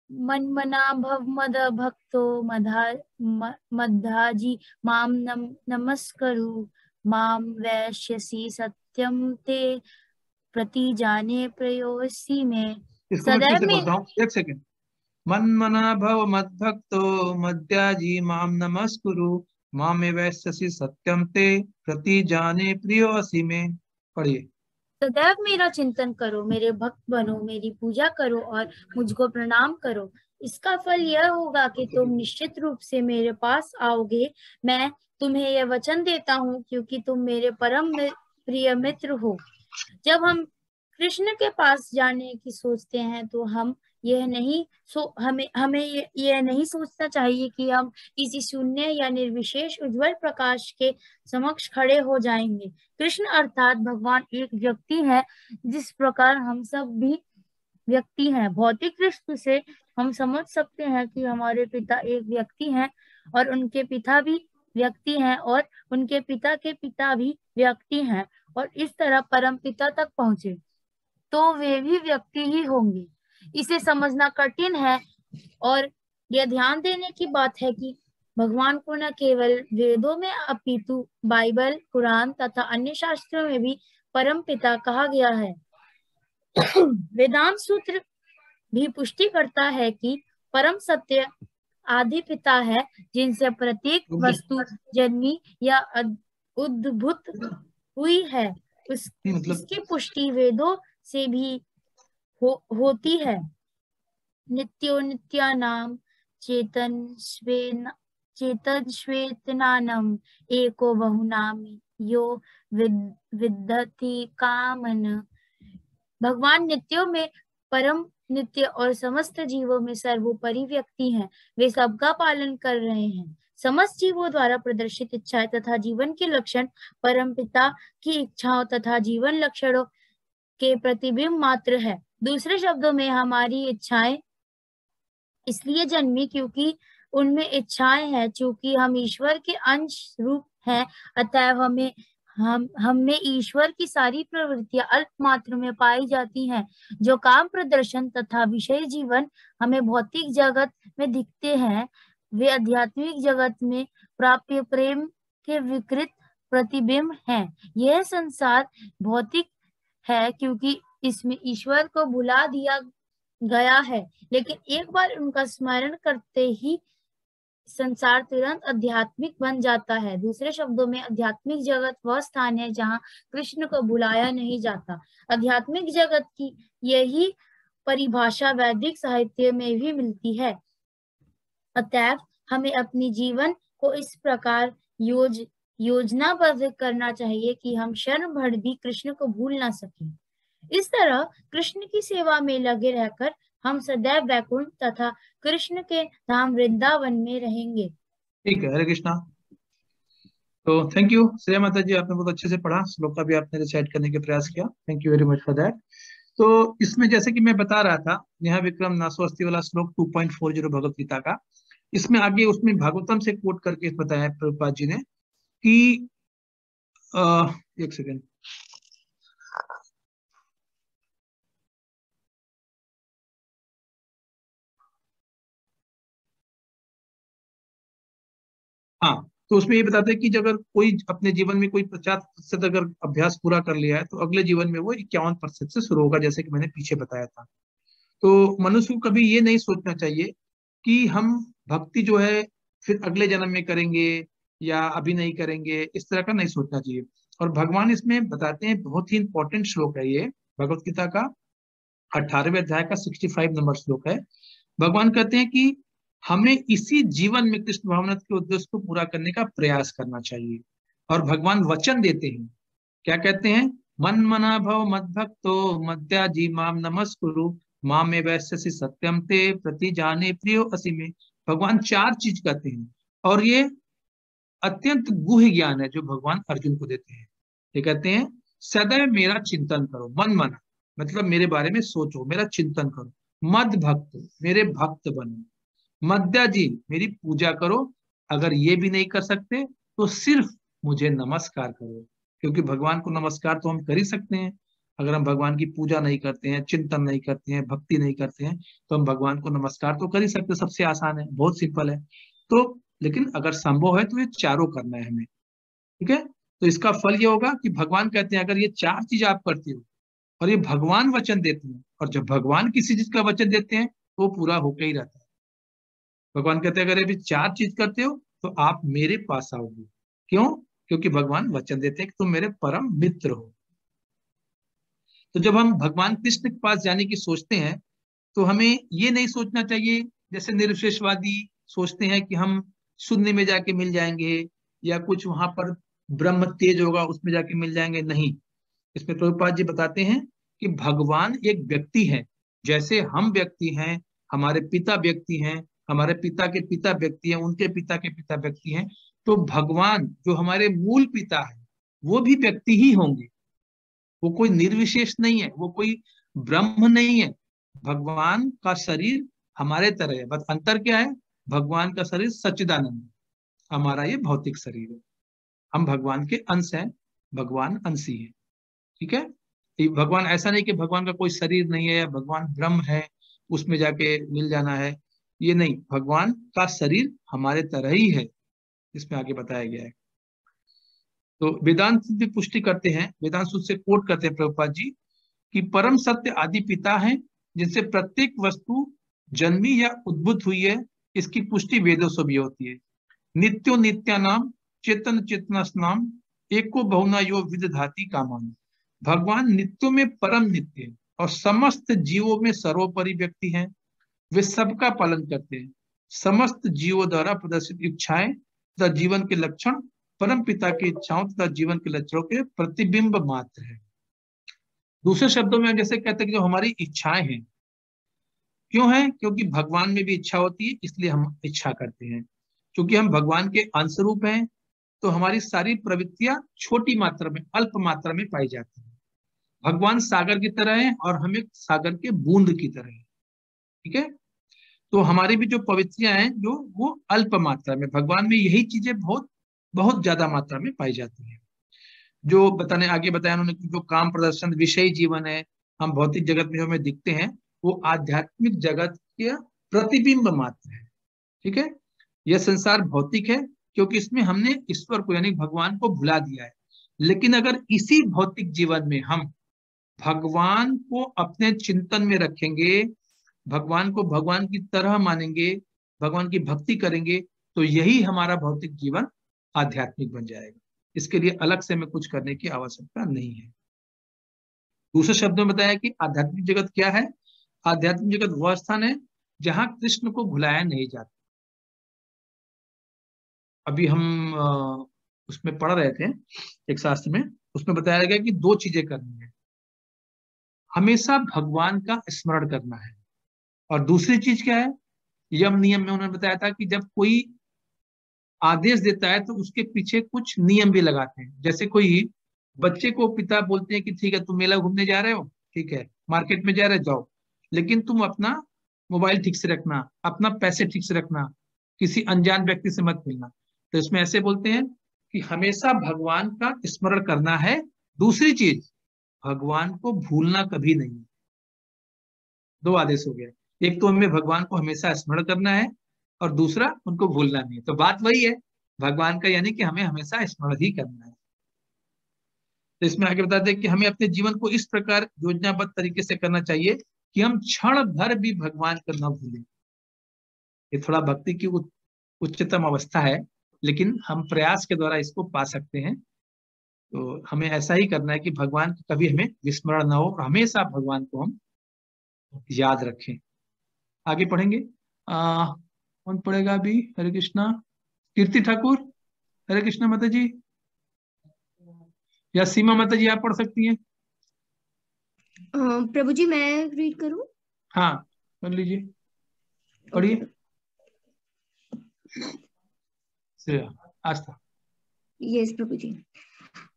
मन्मना भव मद भक्तो मद्धाजी माम नमस्करु, माम वैश्यसि सत्यम ते प्रति जाने प्रयोसी में। सदैव में एक सेकंड, मन्मना भव मद भक्तो मद्याजी माम नमस्कुरु, मामे वैश्यसि सत्यम ते प्रति जाने प्रियोसी में। पढ़िए। सदैव मेरा चिंतन करो, मेरे भक्त बनो, मेरी पूजा करो और मुझको प्रणाम करो। इसका फल यह होगा कि तुम निश्चित रूप से मेरे पास आओगे। मैं तुम्हें यह वचन देता हूँ क्योंकि तुम मेरे परम प्रिय मित्र हो। जब हम कृष्ण के पास जाने की सोचते हैं तो हमें यह नहीं सोचना चाहिए कि हम किसी शून्य या निर्विशेष उज्जवल प्रकाश के समक्ष खड़े हो जाएंगे। कृष्ण अर्थात भगवान एक व्यक्ति है, जिस प्रकार हम सब भी व्यक्ति हैं। भौतिक दृष्टि से हम समझ सकते हैं कि हमारे पिता एक व्यक्ति हैं और उनके पिता भी व्यक्ति हैं और उनके पिता के पिता भी व्यक्ति हैं, और इस तरह परम पिता तक पहुंचे तो वे भी व्यक्ति ही होंगे। इसे समझना कठिन है, और यह ध्यान देने की बात है कि भगवान को न केवल वेदों में अपितु बाइबल, कुरान तथा अन्य शास्त्रों में भी परम पिता कहा गया है। वेदांत सूत्र भी पुष्टि करता है कि परम सत्य आदि पिता है, जिनसे प्रत्येक वस्तु जन्मी या उद्भूत हुई है। उसकी पुष्टि वेदों से भी होती है। नित्यो नित्यानाम चेतन श्वेतनानम एको बहुनाम यो विद्धति कामन। भगवान नित्यों में परम नित्य और समस्त जीवों में सर्वोपरि व्यक्ति हैं। वे सबका पालन कर रहे हैं। समस्त जीवों द्वारा प्रदर्शित इच्छाएं तथा जीवन के लक्षण परमपिता की इच्छाओं तथा जीवन लक्षणों के प्रतिबिंब मात्र है। दूसरे शब्दों में, हमारी इच्छाएं इसलिए जन्मी क्योंकि उनमें इच्छाएं हैं। चूंकि हम ईश्वर के अंश रूप हैं, अतएव हमें ईश्वर की सारी प्रवृत्तियां अल्प मात्र में पाई जाती हैं। जो काम प्रदर्शन तथा विषय जीवन हमें भौतिक जगत में दिखते हैं, वे आध्यात्मिक जगत में प्राप्य प्रेम के विकृत प्रतिबिंब हैं। यह संसार भौतिक है क्योंकि इसमें ईश्वर को भुला दिया गया है, लेकिन एक बार उनका स्मरण करते ही संसार तुरंत आध्यात्मिक बन जाता है। दूसरे शब्दों में आध्यात्मिक जगत वह स्थान है जहाँ कृष्ण को बुलाया नहीं जाता। आध्यात्मिक जगत की यही परिभाषा वैदिक साहित्य में भी मिलती है। अतएव हमें अपनी जीवन को इस प्रकार योजनाबद्ध करना चाहिए कि हम क्षण भर भी कृष्ण को भूल ना सकें। इस तरह कृष्ण की सेवा में लगे रहकर हम सदैव वैकुंठ तथा कृष्ण के धाम वृंदावन में रहेंगे। ठीक है, हरे कृष्णा। तो थैंक यू श्रेया माता जी, आपने बहुत अच्छे से पढ़ा, श्लोक का भी आपने रिसाइट करने के प्रयास किया। Thank you very much for that. तो इसमें जैसे कि मैं बता रहा था, नेहा विक्रम नासोस्ती वाला श्लोक 2.40 भगवत गीता का, इसमें आगे उसमें भागवतम से कोट करके बताया प्रभुपाद जी ने कि एक सेकेंड, हाँ, तो उसमें ये बताते हैं कि अगर कोई अपने जीवन में कोई 50% अगर अभ्यास पूरा कर लिया है तो अगले जीवन में वो 51% से शुरू होगा, जैसे कि मैंने पीछे बताया था। तो मनुष्य को कभी ये नहीं सोचना चाहिए कि हम भक्ति जो है फिर अगले जन्म में करेंगे या अभी नहीं करेंगे, इस तरह का नहीं सोचना चाहिए। और भगवान इसमें बताते हैं, बहुत ही इंपॉर्टेंट श्लोक है ये, भगवत गीता का 18वें अध्याय का 65 नंबर श्लोक है। भगवान कहते हैं कि हमें इसी जीवन में कृष्ण भावनाथ के उद्देश्य को पूरा करने का प्रयास करना चाहिए। और भगवान वचन देते हैं, क्या कहते हैं, मन मना भव मद भक्तो मद्याजी माम नमस्कुरु माम में वैश्यसि सत्यम ते प्रति जाने प्रियो असि में। भगवान 4 चीज कहते हैं और ये अत्यंत गुह्य ज्ञान है जो भगवान अर्जुन को देते हैं। ये कहते हैं सदैव मेरा चिंतन करो, मन मना मतलब मेरे बारे में सोचो, मेरा चिंतन करो, मद भक्त मेरे भक्त बनो, मद्याजी मेरी पूजा करो, अगर ये भी नहीं कर सकते तो सिर्फ मुझे नमस्कार करो। क्योंकि भगवान को नमस्कार तो हम कर ही सकते हैं, अगर हम भगवान की पूजा नहीं करते हैं, चिंतन नहीं करते हैं, भक्ति नहीं करते हैं, तो हम भगवान को नमस्कार तो कर ही सकते हैं। सबसे आसान है, बहुत सिंपल है। तो लेकिन अगर संभव है तो ये चारों करना है हमें, ठीक है। तो इसका फल ये होगा कि भगवान कहते हैं अगर ये 4 चीज आप करते हो, और ये भगवान वचन देते हैं, और जब भगवान किसी चीज का वचन देते हैं वो पूरा होकर ही रहता है। भगवान कहते हैं अगर ये भी 4 चीज करते हो तो आप मेरे पास आओगे। क्यों? क्योंकि भगवान वचन देते हैं कि तुम मेरे परम मित्र हो। तो जब हम भगवान कृष्ण के पास जाने की सोचते हैं तो हमें ये नहीं सोचना चाहिए जैसे निर्विशेषवादी सोचते हैं कि हम शून्य में जाके मिल जाएंगे या कुछ वहां पर ब्रह्म तेज होगा उसमें जाके मिल जाएंगे। नहीं, इसमें प्रभुपाद जी बताते हैं कि भगवान एक व्यक्ति है, जैसे हम व्यक्ति हैं, हमारे पिता व्यक्ति हैं, हमारे पिता के पिता व्यक्ति हैं, उनके पिता के पिता व्यक्ति हैं, तो भगवान जो हमारे मूल पिता है वो भी व्यक्ति ही होंगे। वो कोई निर्विशेष नहीं है, वो कोई ब्रह्म नहीं है। भगवान का शरीर हमारे तरह है, बस अंतर क्या है, भगवान का शरीर सच्चिदानंद, हमारा ये भौतिक शरीर है। हम भगवान के अंश हैं, भगवान अंशी है, ठीक है। भगवान ऐसा नहीं कि भगवान का कोई शरीर नहीं है या भगवान ब्रह्म है उसमें जाके मिल जाना है, ये नहीं। भगवान का शरीर हमारे तरह ही है, इसमें आगे बताया गया है। तो वेदांत भी पुष्टि करते हैं, वेदांत सूत्र से कोट करते हैं प्रभुपाद जी कि परम सत्य आदि पिता है जिनसे प्रत्येक वस्तु जन्मी या उद्भूत हुई है, इसकी पुष्टि वेदों से भी होती है। नित्यो नित्या नाम चेतन चेतनस नाम एको बहुना यो विदधाति कामान। भगवान नित्यों में परम नित्य है और समस्त जीवों में सर्वोपरि व्यक्ति हैं। वे सबका पालन करते हैं। समस्त जीवों द्वारा प्रदर्शित इच्छाएं तथा जीवन के लक्षण परम पिता की इच्छाओं तथा जीवन के लक्षणों के प्रतिबिंब मात्र है। दूसरे शब्दों में जैसे कहते हैं कि जो हमारी इच्छाएं हैं, क्यों है? क्योंकि भगवान में भी इच्छा होती है, इसलिए हम इच्छा करते हैं। क्योंकि हम भगवान के अंश रूप हैं तो हमारी सारी प्रवृत्तियां छोटी मात्रा में, अल्प मात्रा में पाई जाती है। भगवान सागर की तरह है और हम एक सागर के बूंद की तरह है, ठीक है। तो हमारी भी जो प्रवृत्तियां हैं जो वो अल्प मात्रा में, भगवान में यही चीजें बहुत बहुत ज्यादा मात्रा में पाई जाती है। जो आगे बताया उन्होंने, जो काम प्रदर्शन विषयी जीवन है, हम भौतिक जगत में जो हमें दिखते हैं वो आध्यात्मिक जगत के प्रतिबिंब मात्र है, ठीक है। यह संसार भौतिक है क्योंकि इसमें हमने ईश्वर को यानी भगवान को भुला दिया है। लेकिन अगर इसी भौतिक जीवन में हम भगवान को अपने चिंतन में रखेंगे भगवान को भगवान की तरह मानेंगे, भगवान की भक्ति करेंगे, तो यही हमारा भौतिक जीवन आध्यात्मिक बन जाएगा। इसके लिए अलग से हमें कुछ करने की आवश्यकता नहीं है। दूसरे शब्दों में बताया कि आध्यात्मिक जगत क्या है। आध्यात्मिक जगत वह स्थान है जहां कृष्ण को भुलाया नहीं जाता। अभी हम उसमें पढ़ रहे थे एक शास्त्र में, उसमें बताया गया कि दो चीजें करनी है। हमेशा भगवान का स्मरण करना है, और दूसरी चीज क्या है, यम नियम में उन्होंने बताया था कि जब कोई आदेश देता है तो उसके पीछे कुछ नियम भी लगाते हैं। जैसे कोई बच्चे को पिता बोलते हैं कि ठीक है तुम मेला घूमने जा रहे हो, ठीक है, मार्केट में जा रहे जाओ, लेकिन तुम अपना मोबाइल ठीक से रखना, अपना पैसे ठीक से रखना, किसी अनजान व्यक्ति से मत मिलना। तो इसमें ऐसे बोलते हैं कि हमेशा भगवान का स्मरण करना है। दूसरी चीज, भगवान को भूलना कभी नहीं। दो आदेश हो गए, एक तो हमें भगवान को हमेशा स्मरण करना है, और दूसरा उनको भूलना नहीं है। तो बात वही है भगवान का, यानी कि हमें हमेशा स्मरण ही करना है। तो इसमें आगे बताते हैं कि हमें अपने जीवन को इस प्रकार योजनाबद्ध तरीके से करना चाहिए कि हम क्षण भर भी भगवान को न भूलें। ये थोड़ा भक्ति की उच्चतम अवस्था है, लेकिन हम प्रयास के द्वारा इसको पा सकते हैं। तो हमें ऐसा ही करना है कि भगवान का कभी हमें विस्मरण ना हो, और हमेशा भगवान को हम याद रखें। आगे पढ़ेंगे। कौन पढ़ेगा अभी? हरे कृष्णा, कीर्ति ठाकुर। हरे कृष्णा माता जी, या सीमा माता जी आप पढ़ सकती हैं? प्रभु जी मैं रीड करूं? हाँ कर लीजिए, पढ़िए। आस्था। यस प्रभु जी।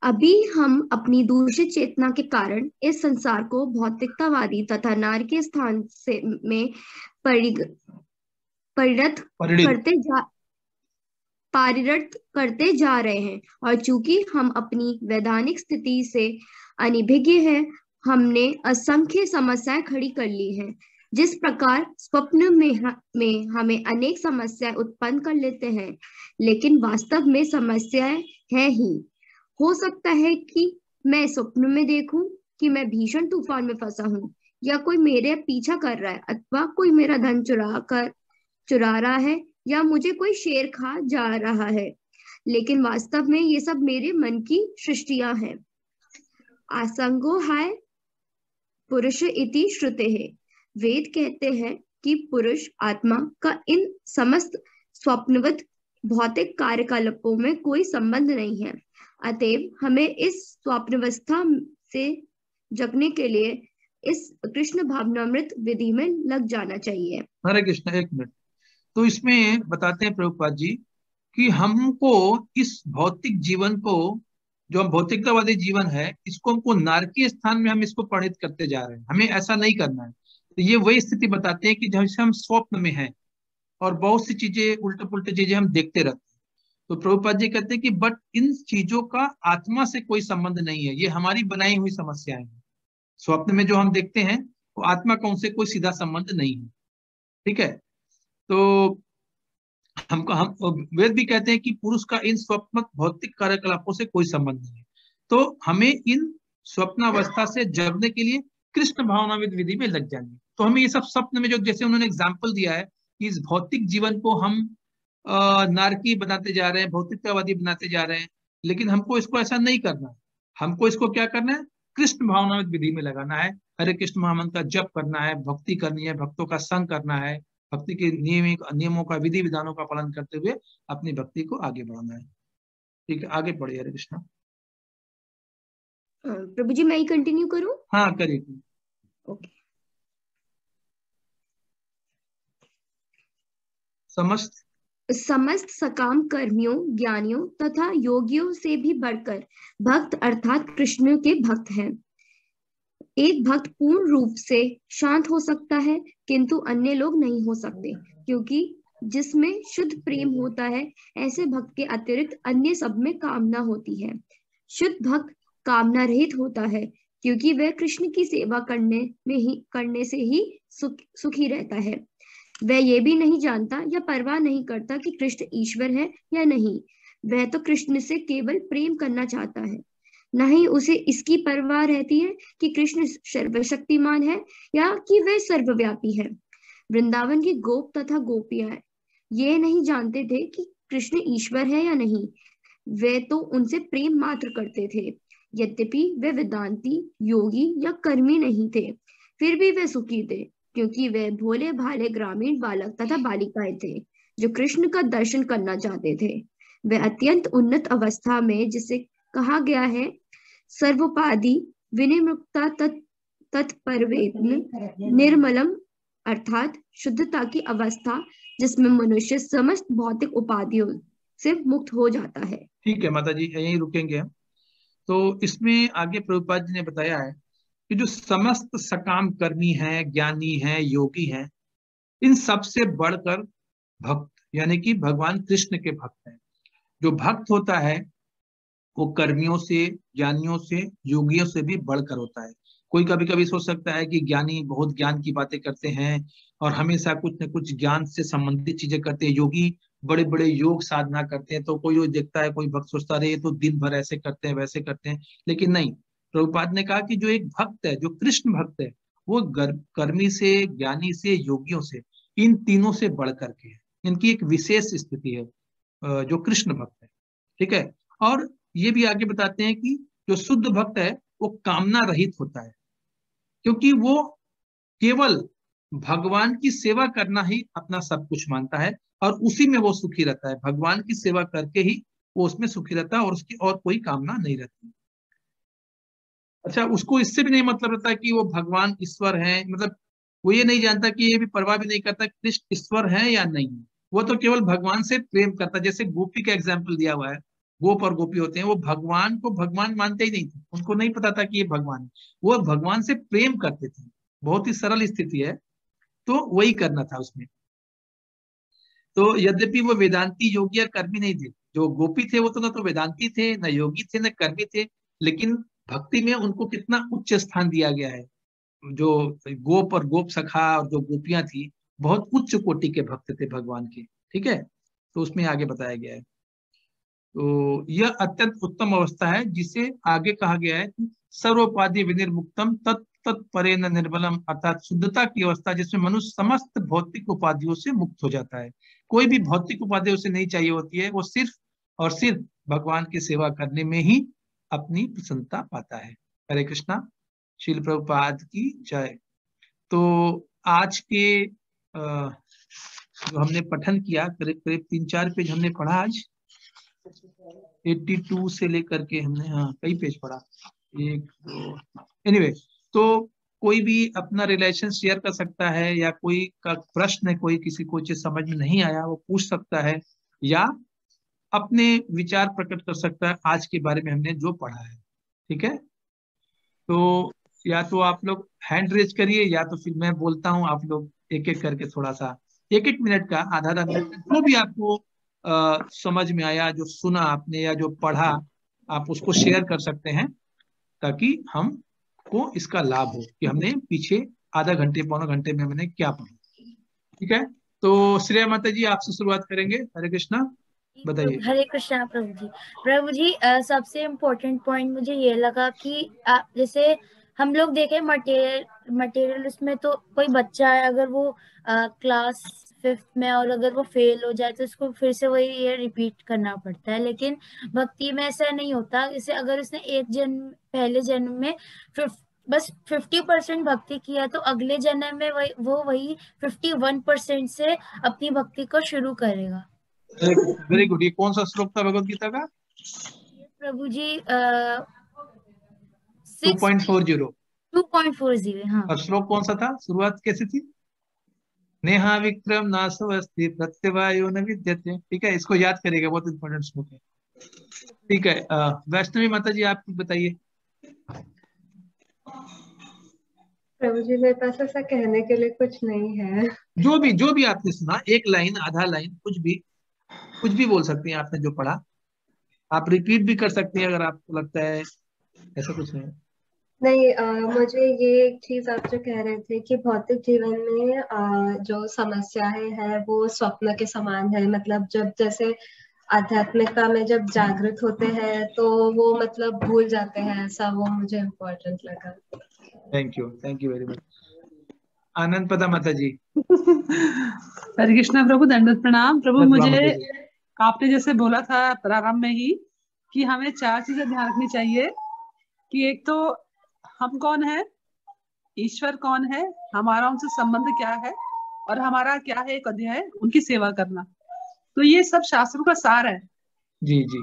अभी हम अपनी दूषित चेतना के कारण इस संसार को भौतिकतावादी तथा नारकीय स्थान से में पारिरत करते जा रहे हैं, और चूंकि हम अपनी वैधानिक स्थिति से अनभिज्ञ हैं, हमने असंख्य समस्याएं खड़ी कर ली हैं। जिस प्रकार स्वप्न में हमें अनेक समस्याएं उत्पन्न कर लेते हैं, लेकिन वास्तव में समस्याएं हैं ही। हो सकता है कि मैं स्वप्न में देखूं कि मैं भीषण तूफान में फंसा हूं, या कोई मेरे पीछा कर रहा है, अथवा कोई मेरा धन चुरा रहा है, या मुझे कोई शेर खा जा रहा है, लेकिन वास्तव में ये सब मेरे मन की सृष्टियां हैं। आसंगो हाय पुरुष इति श्रुतेः। वेद कहते हैं कि पुरुष आत्मा का इन समस्त स्वप्नवत भौतिक कार्यकलापों में कोई संबंध नहीं है। अतएव हमें इस स्वप्नावस्था से जगने के लिए इस कृष्ण भावनामृत विधि में लग जाना चाहिए। हरे कृष्ण। एक मिनट, तो इसमें बताते हैं प्रभुपाद जी कि हमको इस भौतिक जीवन को, जो हम भौतिकतावादी जीवन है, इसको हमको नारकीय स्थान में हम इसको परिणित करते जा रहे हैं। हमें ऐसा नहीं करना है। तो ये वही स्थिति बताते हैं कि जैसे हम स्वप्न में हैं और बहुत सी चीजें, उल्टे पुल्टे चीजें हम देखते रहते हैं। तो प्रभुपाद जी कहते हैं कि बट इन चीजों का आत्मा से कोई संबंध नहीं है, ये हमारी बनाई हुई समस्याएं हैं। स्वप्न में जो हम देखते हैं वो आत्मा का उनसे कोई सीधा संबंध नहीं है। ठीक है, तो हम वेद भी कहते हैं कि पुरुष का इन स्वप्न भौतिक कार्यकलापों से कोई संबंध नहीं है। तो हमें इन स्वप्नावस्था से जगने के लिए कृष्ण भावनाविद विधि में लग जाएंगे। तो हमें ये सब स्वप्न में, जो जैसे उन्होंने एग्जाम्पल दिया है कि इस भौतिक जीवन को हम नारकी बनाते जा रहे हैं, भौतिकतावादी बनाते जा रहे हैं, लेकिन हमको इसको ऐसा नहीं करना है। हमको इसको क्या करना है? कृष्ण भावनाविद विधि में लगाना है। हरे कृष्ण महामंत्र का जप करना है, भक्ति करनी है, भक्तों का संग करना है, भक्ति के नियमों का, विधि विधानों का पालन करते हुए अपनी भक्ति को आगे बढ़ाना है। ठीक है, आगे पढ़िए। हरे कृष्ण। प्रभु जी मैं ही कंटिन्यू करूं? हाँ करिए। ओके। समस्त सकाम कर्मियों, ज्ञानियों तथा योगियों से भी बढ़कर भक्त अर्थात कृष्ण के भक्त हैं। एक भक्त पूर्ण रूप से शांत हो सकता है, किंतु अन्य लोग नहीं हो सकते, क्योंकि जिसमें शुद्ध प्रेम होता है, ऐसे भक्त के अतिरिक्त अन्य सब में कामना होती है। शुद्ध भक्त कामना रहित होता है, क्योंकि वह कृष्ण की सेवा करने से ही सुखी रहता है। वह ये भी नहीं जानता या परवाह नहीं करता कि कृष्ण ईश्वर है या नहीं। वह तो कृष्ण से केवल प्रेम करना चाहता है, न ही उसे इसकी परवाह रहती है कि कृष्ण सर्वशक्तिमान है या कि वह सर्वव्यापी है। वृंदावन के गोप तथा गोपियां ये नहीं जानते थे कि कृष्ण ईश्वर है या नहीं। वे तो उनसे प्रेम मात्र करते थे। यद्यपि वे वेदांती, योगी या कर्मी नहीं थे, फिर भी वे सुखी थे, क्योंकि वे भोले भाले ग्रामीण बालक तथा बालिकाएं थे जो कृष्ण का दर्शन करना चाहते थे। वे अत्यंत उन्नत अवस्था में, जिसे कहा गया है सर्वोपाधि विनिर्मुक्ता तत्परवेत्न निर्मलम, अर्थात शुद्धता की अवस्था जिसमें मनुष्य समस्त भौतिक उपाधियों से मुक्त हो जाता है। ठीक है माता जी, यहीं रुकेंगे हम। तो इसमें आगे प्रभुपाद जी ने बताया है कि जो समस्त सकाम कर्मी हैं, ज्ञानी हैं, योगी हैं, इन सब से बढ़कर भक्त यानी कि भगवान कृष्ण के भक्त हैं। जो भक्त होता है वो कर्मियों से, ज्ञानियों से, योगियों से भी बढ़कर होता है। कोई कभी कभी सोच सकता है कि ज्ञानी बहुत ज्ञान की बातें करते हैं और हमेशा कुछ न कुछ ज्ञान से संबंधित चीजें करते हैं, योगी बड़े बड़े योग साधना करते हैं, तो कोई देखता है, कोई भक्त सोचता रहे तो दिन भर ऐसे करते हैं वैसे करते हैं। लेकिन नहीं, प्रभुपाद ने कहा कि जो एक भक्त है, जो कृष्ण भक्त है, वो कर्मी से, ज्ञानी से, योगियों से, इन तीनों से बढ़ करके है। इनकी एक विशेष स्थिति है जो कृष्ण भक्त है। ठीक है। और ये भी आगे बताते हैं कि जो शुद्ध भक्त है वो कामना रहित होता है, क्योंकि वो केवल भगवान की सेवा करना ही अपना सब कुछ मानता है और उसी में वो सुखी रहता है। भगवान की सेवा करके ही वो उसमें सुखी रहता है और उसकी और कोई कामना नहीं रहती। अच्छा, उसको इससे भी नहीं मतलब रहता कि वो भगवान ईश्वर है, मतलब वो ये नहीं जानता कि ये भी परवाह भी नहीं करता कृष्ण ईश्वर है या नहीं। वो तो केवल भगवान से प्रेम करता। जैसे गोपी का एग्जाम्पल दिया हुआ है, गोप और गोपी होते हैं, वो भगवान को भगवान मानते ही नहीं थे, उनको नहीं पता था कि ये भगवान है, वो भगवान से प्रेम करते थे। बहुत ही सरल स्थिति है, तो वही करना था उसमें। तो यद्यपि वो वेदांती, योगी या कर्मी नहीं थे, जो गोपी थे वो तो ना तो वेदांती थे, न योगी थे, न कर्मी थे, लेकिन भक्ति में उनको कितना उच्च स्थान दिया गया है। जो गोप और गोप सखा और जो गोपियां थी, बहुत उच्च कोटि के भक्त थे भगवान के। ठीक है, तो उसमें आगे बताया गया है। तो यह अत्यंत उत्तम अवस्था है जिसे आगे कहा गया है कि सर्वोपाधि विनिर्मुक्तम तत्परेन निर्मलम, अर्थात शुद्धता की अवस्था जिसमें मनुष्य समस्त भौतिक उपाधियों से मुक्त हो जाता है। कोई भी भौतिक उपाधि उसे नहीं चाहिए होती है, वो सिर्फ और सिर्फ भगवान की सेवा करने में ही अपनी प्रसन्नता पाता है। हरे कृष्णा, श्रील प्रभुपाद की जय। तो आज के जो हमने पठन किया, करीब करीब 3-4 पेज हमने पढ़ा आज। 82 से लेकर के हमने कई पेज पढ़ा, 1 2 एनीवे। तो कोई भी अपना रिलेशन शेयर कर सकता है, या कोई का प्रश्न है, कोई किसी को चीज समझ में नहीं आया वो पूछ सकता है, या अपने विचार प्रकट कर सकता है आज के बारे में हमने जो पढ़ा है। ठीक है, तो या तो आप लोग हैंड रेज करिए, या तो फिर मैं बोलता हूँ, आप लोग एक एक करके थोड़ा सा 1-1 मिनट का, आधा मिनट का, जो भी आपको समझ में आया, जो सुना आपने या जो पढ़ा, आप उसको शेयर कर सकते हैं, ताकि हमको इसका लाभ हो कि हमने पीछे आधा घंटे, पौने घंटे में हमने क्या पढ़ा। ठीक है, तो श्रेया माता जी आपसे शुरुआत करेंगे। हरे कृष्णा, बताइए। हरे कृष्णा प्रभु जी सबसे इम्पोर्टेंट पॉइंट मुझे ये लगा कि जैसे हम लोग देखें मटेरियल उसमें, तो कोई बच्चा है, अगर वो क्लास 5th में और अगर वो फेल हो जाए तो उसको फिर से वही ये रिपीट करना पड़ता है। लेकिन भक्ति में ऐसा नहीं होता। जैसे अगर उसने पहले जन्म में बस 50% भक्ति किया, तो अगले जन्म में वो वही 51% से अपनी भक्ति को शुरू करेगा। Very good. ये कौन सा श्लोक था भगवत गीता का? प्रभु जी 2.40। हाँ। और श्लोक कौन सा था? शुरुआत कैसी थी? नेहा विक्रम नासो अस्ति प्रत्यवायो न विद्यते। ठीक है, इसको याद करिएगा, बहुत इंपॉर्टेंट श्लोक है। ठीक है, वैष्णवी माता जी आप बताइए। प्रभु जी मेरे पास ऐसा कहने के लिए कुछ नहीं है। जो भी आपने सुना, 1 लाइन, आधा लाइन, कुछ भी बोल सकती हैं आपने जो पढ़ा। आप रिपीट भी कर सकती हैं अगर आपको लगता है, ऐसा कुछ नहीं। मुझे ये एक चीज आप जो कह रहे थे कि भौतिक जीवन में जो समस्याएं है वो स्वप्न के समान है। मतलब जब जैसे आध्यात्मिकता में जब जागृत होते हैं तो वो मतलब भूल जाते हैं, ऐसा वो मुझे इम्पोर्टेंट लगा। Thank you very much. Anand Pada माता जी। हरे कृष्णा प्रभु, दंडवत प्रणाम प्रभु। बस मुझे माता जी। आपने जैसे बोला था प्रारंभ में ही कि हमें 4 चीजें ध्यान रखनी चाहिए कि एक तो हम कौन है, ईश्वर कौन है, हमारा उनसे संबंध क्या है, और हमारा क्या है एक अध्याय उनकी सेवा करना। तो ये सब शास्त्रों का सार है जी जी।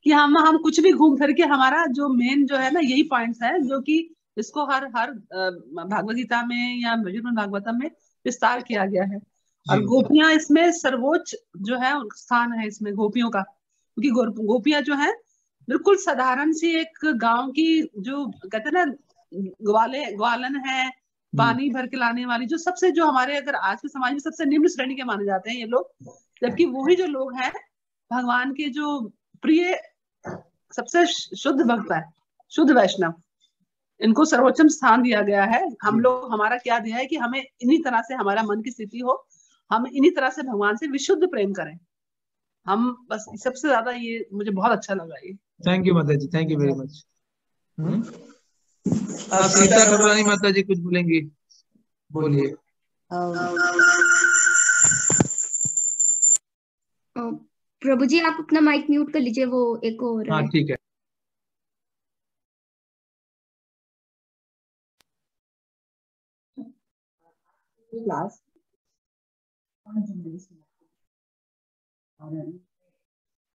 कि हम कुछ भी घूम फिर के, हमारा जो मेन जो है ना, यही पॉइंट्स है जो कि इसको हर हर भागवत गीता में या यजुर्वेद भागवतम में विस्तार किया गया है। और जी गोपियां इसमें सर्वोच्च जो है स्थान है इसमें गोपियों का, क्योंकि गोपियां जो है बिल्कुल साधारण सी एक गांव की, जो कहते हैं ना ग्वालन है, पानी भर के लाने वाली, जो सबसे, जो हमारे अगर आज के समाज में सबसे निम्न श्रेणी के माने जाते हैं ये लोग, जबकि वही जो लोग हैं भगवान के जो प्रिय सबसे शुद्ध भक्त है, शुद्ध वैष्णव, इनको सर्वोच्चम स्थान दिया गया है। हम लोग, हमारा क्या दिया है कि हमें इन्हीं तरह से हमारा मन की स्थिति हो, हम इन्हीं तरह से भगवान से विशुद्ध प्रेम करें। हम बस सबसे ज्यादा ये मुझे बहुत अच्छा लगा ये। थैंक यू माता ji, thank you very much. Sita Thakurani माता जी कुछ बोलेंगी, बोलिए। प्रभु जी आप अपना माइक म्यूट कर लीजिए, वो एको हो रहा हाँ है। ठीक है।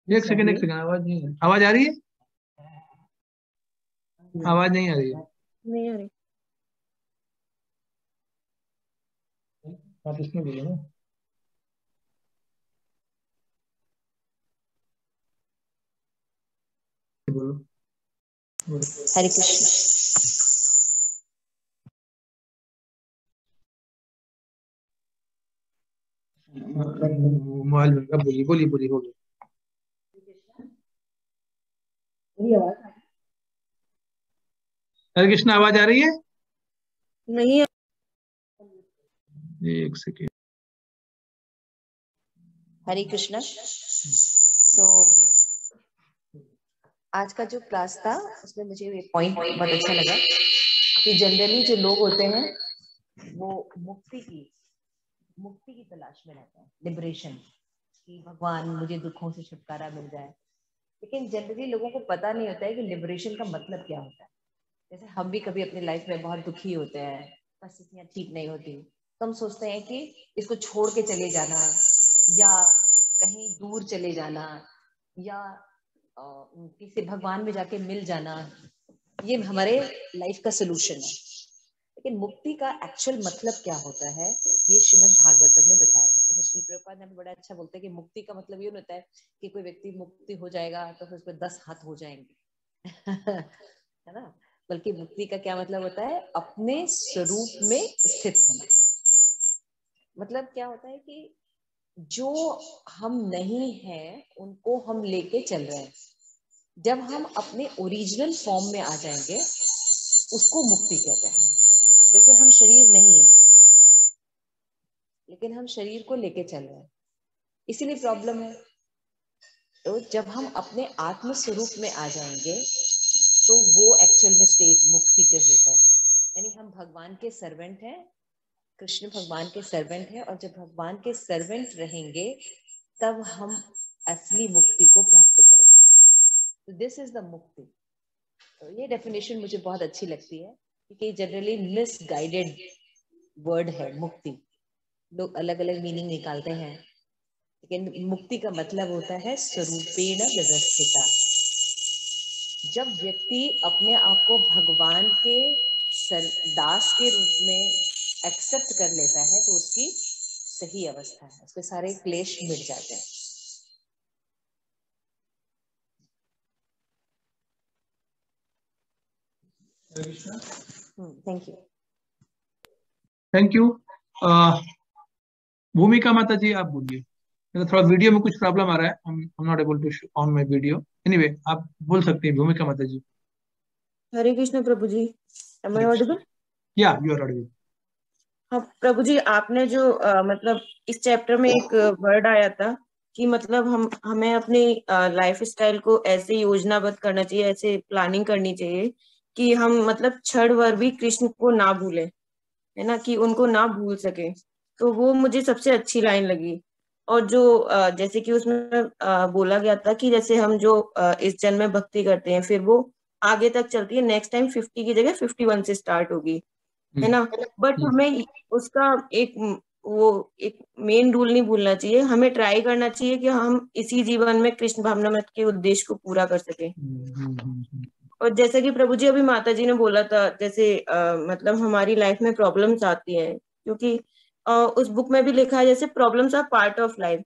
एक सेकंड, आवाज नहीं है। आवाज आ रही है? आवाज नहीं आ रही है। नहीं आ रही। आप इसमें बोलो ना। बोलो। हरे कृष्ण। मोबाइल में बोलिए बोलिए बोलिए, हो गया। हरे कृष्ण, आवाज आ रही है? नहीं। एक सेकेंड। हरे कृष्ण। आज का जो क्लास था उसमें मुझे ये पॉइंट बहुत अच्छा लगा कि जनरली जो लोग होते हैं वो मुक्ति की तलाश में रहते हैं, लिबरेशन, कि भगवान मुझे दुखों से छुटकारा मिल जाए। लेकिन जनरली लोगों को पता नहीं होता है कि लिबरेशन का मतलब क्या होता है। जैसे हम भी कभी अपनी लाइफ में बहुत दुखी होते हैं, परिस्थितियां ठीक नहीं होती, तो हम सोचते हैं कि इसको छोड़ के चले जाना, या कहीं दूर चले जाना, या किसी भगवान में जाके मिल जाना, ये हमारे लाइफ का सोल्यूशन है। लेकिन मुक्ति का एक्चुअल मतलब क्या होता है ये श्रीमद् भागवतम में बताया गया है। श्री प्रभुपाद ने बड़ा अच्छा बोलते हैं कि मुक्ति का मतलब ये होता है कि कोई व्यक्ति मुक्ति हो जाएगा तो फिर उसको 10 हाथ हो जाएंगे है ना। बल्कि मुक्ति का क्या मतलब होता है, अपने स्वरूप में स्थित होना। मतलब क्या होता है कि जो हम नहीं हैं उनको हम लेके चल रहे हैं। जब हम अपने ओरिजिनल फॉर्म में आ जाएंगे उसको मुक्ति कहते हैं। जैसे हम शरीर नहीं है लेकिन हम शरीर को लेके चल रहे हैं, इसीलिए प्रॉब्लम है। तो जब हम अपने आत्म स्वरूप में आ जाएंगे तो वो एक्चुअल में स्टेट मुक्ति के होता है। यानी हम भगवान के सर्वेंट हैं, कृष्ण भगवान के सर्वेंट हैं, और जब भगवान के सर्वेंट रहेंगे तब हम असली मुक्ति को प्राप्त करेंगे। तो दिस इज द मुक्ति। तो ये डेफिनेशन मुझे बहुत अच्छी लगती है क्योंकि जनरली मिसगाइडेड वर्ड है मुक्ति। लोग अलग अलग मीनिंग निकालते हैं, लेकिन मुक्ति का मतलब होता है स्वरूपेण व्यवस्थिता। जब व्यक्ति अपने आप को भगवान के दास के रूप में एक्सेप्ट कर लेता है तो उसकी सही अवस्था है, उसके सारे क्लेश मिट जाते हैं। Thank you. Thank you. भूमिका माता जी आप बोलिए। थोड़ा वीडियो में कुछ प्रॉब्लम आ रहा है, I'm not able to on my video. Anyway आप बोल सकते हैं भूमिका माता जी। हरे कृष्ण प्रभु जी, am I audible? या यू आर ऑडिबल। हाँ प्रभु जी, आपने जो मतलब इस चैप्टर में एक वर्ड आया था कि मतलब हमें अपनी लाइफ स्टाइल को ऐसे योजनाबद्ध करना चाहिए, ऐसे प्लानिंग करनी चाहिए कि हम मतलब क्षण भर भी कृष्ण को ना भूलें, है ना, कि उनको ना भूल सके। तो वो मुझे सबसे अच्छी लाइन लगी। और जो जैसे कि उसमें बोला गया था कि जैसे हम जो इस जन्म में भक्ति करते हैं, फिर वो आगे तक चलती है, नेक्स्ट टाइम 50 की जगह 51 से स्टार्ट होगी, है ना। बट हमें उसका एक मेन रूल नहीं भूलना चाहिए, हमें ट्राई करना चाहिए कि हम इसी जीवन में कृष्ण भावनामृत के उद्देश्य को पूरा कर सके। और जैसे कि प्रभु जी अभी माता जी ने बोला था, जैसे मतलब हमारी लाइफ में प्रॉब्लम्स आती हैं, क्योंकि उस बुक में भी लिखा है जैसे problems are part of life.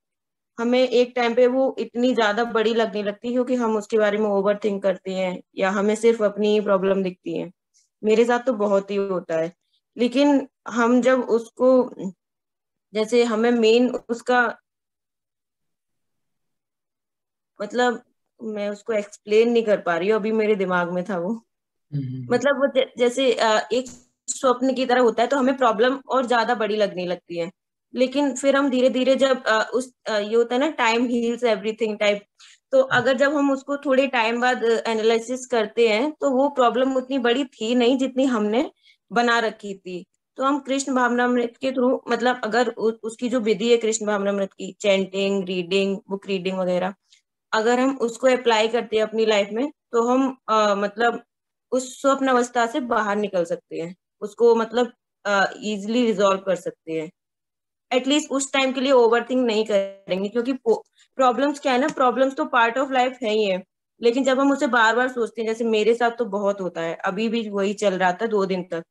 हमें एक टाइम पे वो इतनी ज्यादा बड़ी लगने लगती है क्योंकि हम उसके बारे में ओवर थिंक करते हैं, या हमें सिर्फ अपनी ही प्रॉब्लम दिखती है। मेरे साथ तो बहुत ही होता है। लेकिन हम जब उसको, जैसे हमें मेन उसका मतलब, मैं उसको एक्सप्लेन नहीं कर पा रही हूँ, अभी मेरे दिमाग में था वो। मतलब वो जैसे एक स्वप्न की तरह होता है, तो हमें प्रॉब्लम और ज्यादा बड़ी लगने लगती है। लेकिन फिर हम धीरे धीरे जब ये होता है ना, टाइम हील्स एवरीथिंग टाइप, तो अगर जब हम उसको थोड़े टाइम बाद एनालिसिस करते हैं, तो वो प्रॉब्लम उतनी बड़ी थी नहीं जितनी हमने बना रखी थी। तो हम कृष्ण भावनामृत के थ्रू, मतलब अगर उसकी जो विधि है कृष्ण भावनामृत की, चैंटिंग, रीडिंग, बुक रीडिंग वगैरह, अगर हम उसको अप्लाई करते हैं अपनी लाइफ में, तो हम मतलब उस स्वप्न अवस्था से बाहर निकल सकते हैं, उसको मतलब इजिली रिजॉल्व कर सकते हैं। एटलीस्ट उस टाइम के लिए ओवरथिंक नहीं करेंगे, क्योंकि प्रॉब्लम्स क्या है ना, प्रॉब्लम्स तो पार्ट ऑफ लाइफ है ही है। लेकिन जब हम उसे बार बार सोचते हैं, जैसे मेरे साथ तो बहुत होता है, अभी भी वही चल रहा था 2 दिन तक,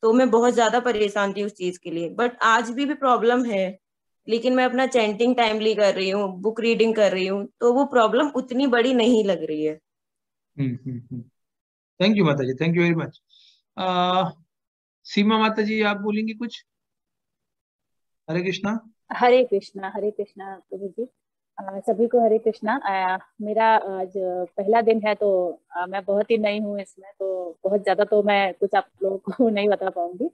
तो मैं बहुत ज्यादा परेशान थी उस चीज के लिए। बट आज भी प्रॉब्लम है, लेकिन मैं अपना चैंटिंग टाइमली कर रही हूँ, बुक रीडिंग कर रही हूँ, तो वो प्रॉब्लम उतनी बड़ी नहीं लग रही है। थैंक यू माता ji, thank you very much. सीमा माता जी, आप बोलेंगे कुछ? हरे कृष्णा। हरे कृष्णा प्रभु जी। सभी को हरे कृष्णा। मेरा आज पहला दिन है, तो मैं बहुत ही नई हूँ इसमें, तो बहुत ज्यादा तो मैं कुछ आप लोगों को नहीं बता पाऊंगी।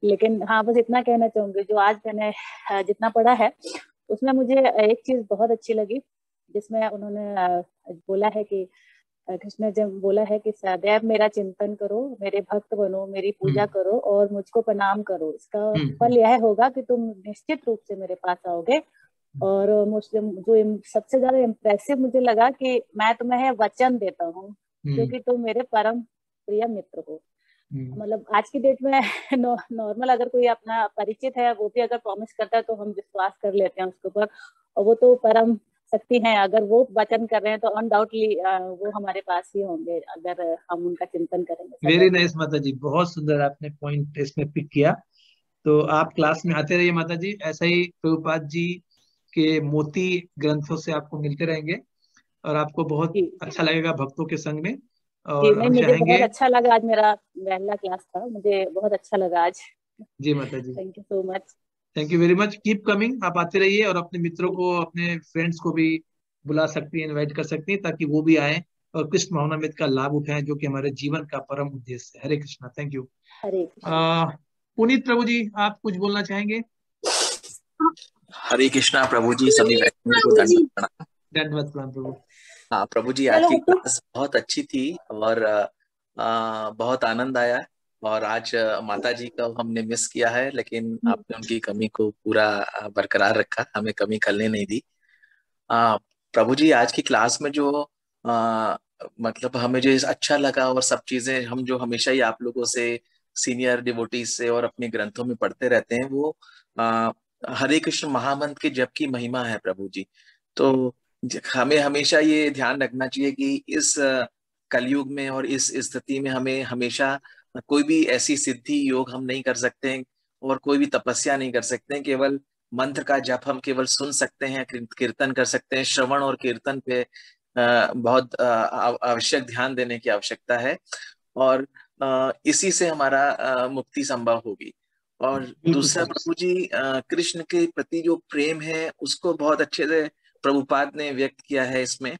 लेकिन हाँ, बस इतना कहना चाहूंगी, जो आज मैंने जितना पढ़ा है उसमें मुझे एक चीज बहुत अच्छी लगी, जिसमें उन्होंने बोला है कि कृष्ण ने जब बोला है कि सदैव मेरा चिंतन करो, मेरे भक्त बनो, मेरी पूजा करो और मुझको प्रणाम करो। इसका फल यह होगा कि तुम निश्चित रूप से मेरे पास आओगे। और मुझे जो सबसे ज्यादा इम्प्रेसिव मुझे लगा कि मैं तुम्हें वचन देता हूँ, क्योंकि तुम मेरे परम प्रिय मित्र हो। मतलब आज की डेट में नॉर्मल अगर कोई अपना परिचित है, वो भी अगर प्रॉमिस करता है तो हम विश्वास कर लेते हैं उसके ऊपर, और वो तो परम शक्ति है। अगर वो वचन कर रहे हैं तो अनडाउटली वो हमारे पास ही होंगे, अगर हम उनका चिंतन करेंगे। वेरी नाइस माता जी, बहुत सुंदर आपने पॉइंट इसमें पिक किया। तो आप क्लास में आते रहिए माता जी, ऐसा ही प्रभुपाद जी के मोती ग्रंथों से आपको मिलते रहेंगे और आपको बहुत अच्छा लगेगा भक्तों के संग में। और नहीं, हम मुझे चाहेंगे। बहुत अच्छा लगा, आज मेरा पहला क्लास था, मुझे बहुत अच्छा लगा आज। जी माता ji, thank you so much. Thank you very much, keep coming, आप आते रहिए और अपने मित्रों को, अपने फ्रेंड्स को भी बुला सकती हैं, इनवाइट कर सकती हैं, ताकि वो भी आए और कृष्ण भावनामृत का लाभ उठाएं, जो कि हमारे जीवन का परम उद्देश्य है। हरे कृष्णा, थैंक यू। हरे कृष्णा। पुनीत प्रभु जी, आप कुछ बोलना चाहेंगे? हरे कृष्णा प्रभु जी, सभी व्यक्तियों को दंडवत प्रणाम। दंडवत प्रणाम प्रभु। हाँ प्रभु जी, आज की क्लास बहुत अच्छी थी और बहुत आनंद आया। और आज माता जी का हमने मिस किया है, लेकिन आपने उनकी कमी को पूरा बरकरार रखा, हमें कमी करने नहीं दी। प्रभु जी, आज की क्लास में जो मतलब हमें जो अच्छा लगा, और सब चीजें हम जो हमेशा ही आप लोगों से, सीनियर डिवोटीज से और अपने ग्रंथों में पढ़ते रहते हैं, वो हरे कृष्ण महामंत्र के जप की महिमा है प्रभु जी। तो हमें हमेशा ये ध्यान रखना चाहिए कि इस कलयुग में और इस स्थिति में हमें हमेशा कोई भी ऐसी सिद्धि योग हम नहीं कर सकते हैं, और कोई भी तपस्या नहीं कर सकते हैं। केवल मंत्र का जप हम केवल सुन सकते हैं, कीर्तन कर सकते हैं। श्रवण और कीर्तन पे बहुत आवश्यक ध्यान देने की आवश्यकता है, और इसी से हमारा मुक्ति संभव होगी। और दूसरा प्रभु जी, कृष्ण के प्रति जो प्रेम है उसको बहुत अच्छे से प्रभुपाद ने व्यक्त किया है इसमें।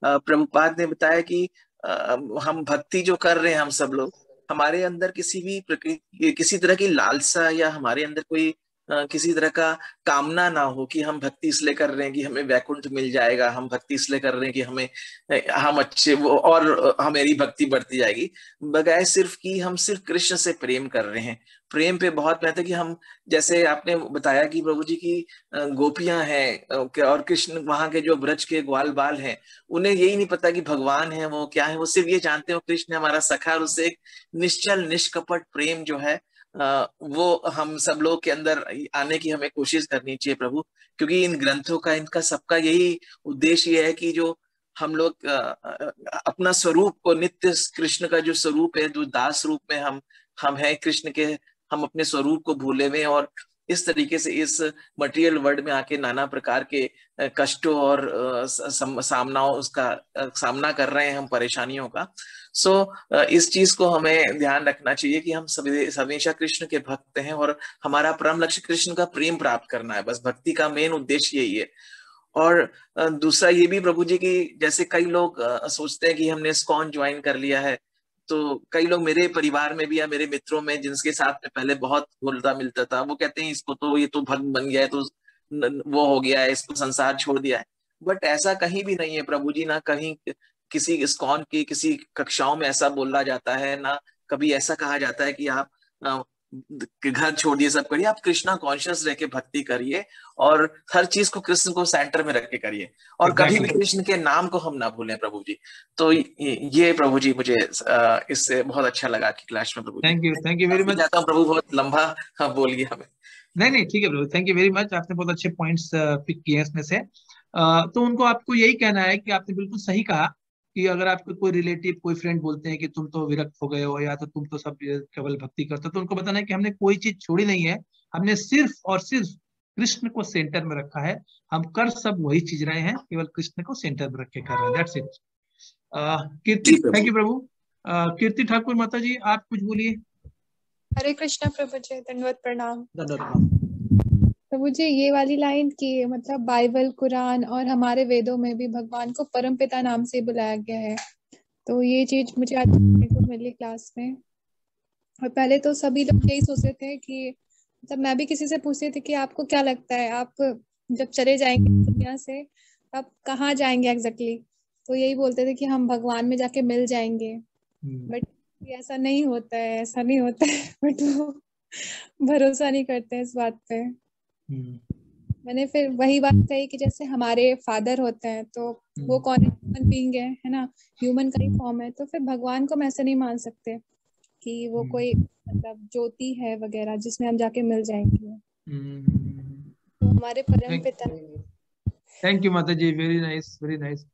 प्रभुपाद ने बताया कि हम भक्ति जो कर रहे हैं, हम सब लोग, हमारे अंदर किसी भी प्रकृति, किसी तरह की लालसा या हमारे अंदर कोई किसी तरह का कामना ना हो कि हम भक्ति इसलिए कर रहे हैं कि हमें वैकुंठ मिल जाएगा, हम भक्ति इसलिए कर रहे हैं कि हम अच्छे वो और हमारी भक्ति बढ़ती जाएगी, बजाय सिर्फ कि हम सिर्फ कृष्ण से प्रेम कर रहे हैं। प्रेम पे बहुत महत्व है कि हम, जैसे आपने बताया कि प्रभु जी की गोपियां हैं और कृष्ण वहां के जो ब्रज के ग्वाल बाल हैं, उन्हें यही नहीं पता कि भगवान है वो क्या है, वो सिर्फ ये जानते हो कृष्ण हमारा सखा, और उससे एक निश्चल निष्कपट प्रेम जो है वो हम सब लोग के अंदर आने की हमें कोशिश करनी चाहिए प्रभु। क्योंकि इन ग्रंथों का, इनका सबका यही उद्देश्य ये है कि जो हम लोग अपना स्वरूप को, नित्य कृष्ण का जो स्वरूप है, जो दास रूप में हम हैं कृष्ण के, हम अपने स्वरूप को भूले हुए और इस तरीके से इस मटेरियल वर्ल्ड में आके नाना प्रकार के कष्टों और उसका सामना कर रहे हैं, हम परेशानियों का। इस चीज को हमें ध्यान रखना चाहिए कि हम हमेशा कृष्ण के भक्त हैं और हमारा परम लक्ष्य कृष्ण का प्रेम प्राप्त करना है, बस भक्ति का मेन उद्देश्य यही है। और दूसरा ये भी प्रभु जी की, जैसे कई लोग सोचते हैं कि हमने इस्कॉन ज्वाइन कर लिया है, तो कई लोग मेरे परिवार में भी या मेरे मित्रों में जिनके साथ में पहले बहुत घुलता मिलता था, वो कहते हैं इसको तो, ये तो भक्त बन गया है, तो वो हो गया है, इसको संसार छोड़ दिया है। बट ऐसा कहीं भी नहीं है प्रभु जी, ना कहीं किसी इस्कॉन की किसी कक्षाओं में ऐसा बोला जाता है, ना कभी ऐसा कहा जाता है कि आप घर छोड़िए, सब करिए, आप कृष्णा कॉन्शियस रह के भक्ति करिए और हर चीज को कृष्ण को सेंटर में रख के करिए, और कभी भी कृष्ण के नाम को हम ना भूलें प्रभु जी। तो ये प्रभु जी मुझे इससे बहुत अच्छा लगा कि क्लास में प्रभु। Thank you very much. जाता हूँ प्रभु, बहुत लंबा बोल गया हमें। नहीं ठीक है प्रभु, थैंक यू वेरी मच, आपने बहुत अच्छे पॉइंट्स पिक किए इसमें से। तो उनको आपको यही कहना है कि आपने बिल्कुल सही कहा कि अगर आपको कोई रिलेटिव, कोई फ्रेंड बोलते हैं कि तुम तो विरक्त हो गए हो या तो तुम तो सब केवल भक्ति करते हो, तो उनको बताना है कि हमने कोई चीज छोड़ी नहीं है, हमने सिर्फ और सिर्फ कृष्ण को सेंटर में रखा है, हम कर सब वही चीज रहे हैं, केवल कृष्ण को सेंटर में रख के कर रहे हैं, that's it. Kirti, thank you प्रभु। कीर्ति ठाकुर माता जी, आप कुछ बोलिए। हरे कृष्णा प्रभु जी, दंडवत प्रणाम। धन्यवाद प्रभु जी, ये वाली लाइन की मतलब बाइबल, कुरान और हमारे वेदों में भी भगवान को परमपिता नाम से बुलाया गया है, तो ये चीज मुझे आज देखने को मिली क्लास में। और पहले तो सभी लोग यही सोचते थे कि मतलब मैं भी किसी से पूछती थी कि आपको क्या लगता है, आप जब चले जाएंगे दुनिया से आप कहाँ जाएंगे एग्जैक्टली, तो यही बोलते थे कि हम भगवान में जाके मिल जाएंगे। बट ऐसा नहीं होता है, ऐसा नहीं होता है। बट वो भरोसा नहीं करते हैं इस बात पे। मैंने फिर वही बात कही कि जैसे हमारे फादर होते हैं तो वो कौन है, ह्यूमन बीइंग है ना, ह्यूमन का ही फॉर्म है, तो फिर भगवान को हम ऐसे नहीं मान सकते कि वो कोई मतलब ज्योति है वगैरह जिसमें हम जाके मिल जाएंगे। तो हमारे परम पिता। थैंक यू माता ji, very nice very nice.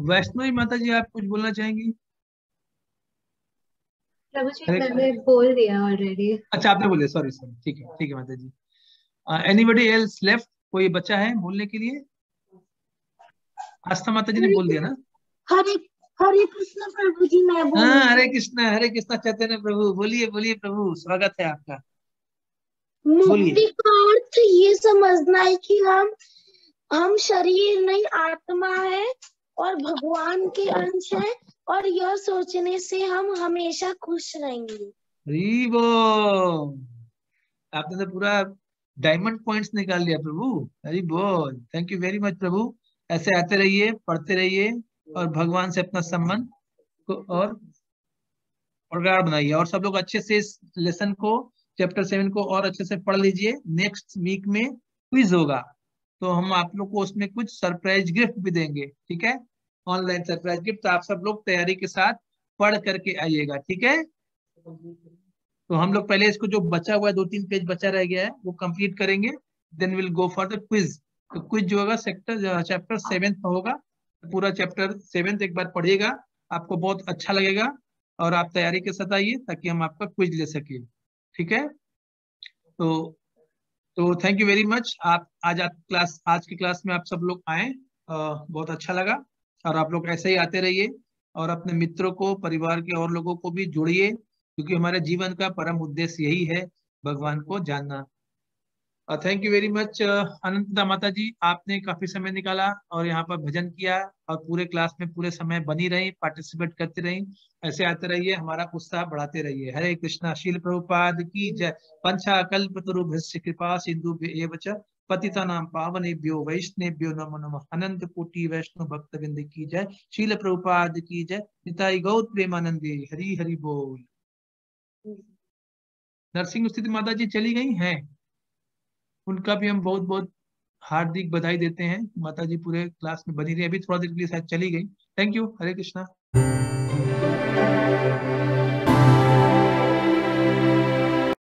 Vaishnavi माता जी, आप कुछ बोलना चाहेंगी? प्रभु जी मैंने बोल दिया ऑलरेडी। अच्छा, आपने बोले, सॉरी ठीक है माता जी। Anybody else left? कोई बचा है बोलने के लिए? आस्था माता जी ने बोल दिया ना। हरे कृष्ण प्रभु जी, मैं बोल। हाँ, हरे कृष्णा चैतन्य प्रभु, बोलिए प्रभु, स्वागत है आपका। मुक्ति का अर्थ ये समझना है कि हम शरीर नहीं आत्मा है और भगवान के अंश है, और यह सोचने से हम हमेशा खुश रहेंगे। आपने तो पूरा डायमंड पॉइंट्स निकाल लिया प्रभु, हरी बोल। थैंक यू वेरी मच प्रभु। ऐसे आते रहिए, पढ़ते रहिए और भगवान से अपना संबंध को और प्रगाढ़ बनाइए। और सब लोग अच्छे से इस लेसन को, चैप्टर 7 को और अच्छे से पढ़ लीजिए। नेक्स्ट वीक में क्विज होगा, तो हम आप लोग को उसमें कुछ सरप्राइज गिफ्ट भी देंगे, ठीक है, ऑनलाइन सरप्राइज गिफ्ट। तो आप सब लोग तैयारी के साथ पढ़ करके आइएगा, ठीक है। तो हम लोग पहले इसको जो बचा हुआ है, 2-3 पेज बचा रह गया है, वो कंप्लीट करेंगे, then will go for the quiz. तो क्विज जो होगा चैप्टर 7 में होगा। पूरा चैप्टर 7 एक बार पढ़िएगा, आपको बहुत अच्छा लगेगा और आप तैयारी के साथ आइए ताकि हम आपका क्विज ले सके, ठीक है। तो थैंक यू वेरी मच। आप आज की क्लास में आप सब लोग आए, बहुत अच्छा लगा। और आप लोग ऐसे ही आते रहिए और अपने मित्रों को, परिवार के और लोगों को भी जोड़िए, क्योंकि हमारे जीवन का परम उद्देश्य यही है, भगवान को जानना। थैंक यू वेरी मच अनंता माता जी, आपने काफी समय निकाला और यहाँ पर भजन किया और पूरे क्लास में पूरे समय बनी रही, पार्टिसिपेट करते रही। ऐसे आते रहिए, हमारा उत्साह बढ़ाते रहिए। हरे कृष्णा। शील प्रभुपाद की जय। पंचा कल्पतरुभ्यश्च कृपा सिंधु एव च पतितानां पावनेभ्यो वैष्णवेभ्यो नमो नमः। अनंत कोटि वैष्णव भक्तवृंद की जय। शील प्रभुपाद की जय। निताई गौर प्रेमानंदे। हरि हरि बोल। नरसिंह स्थिति माता जी चली गई हैं, उनका भी हम बहुत बहुत हार्दिक बधाई देते हैं। माता जी पूरे क्लास में बनी रही, अभी थोड़ा देर के लिए शायद चली गई। Thank you. हरे कृष्णा।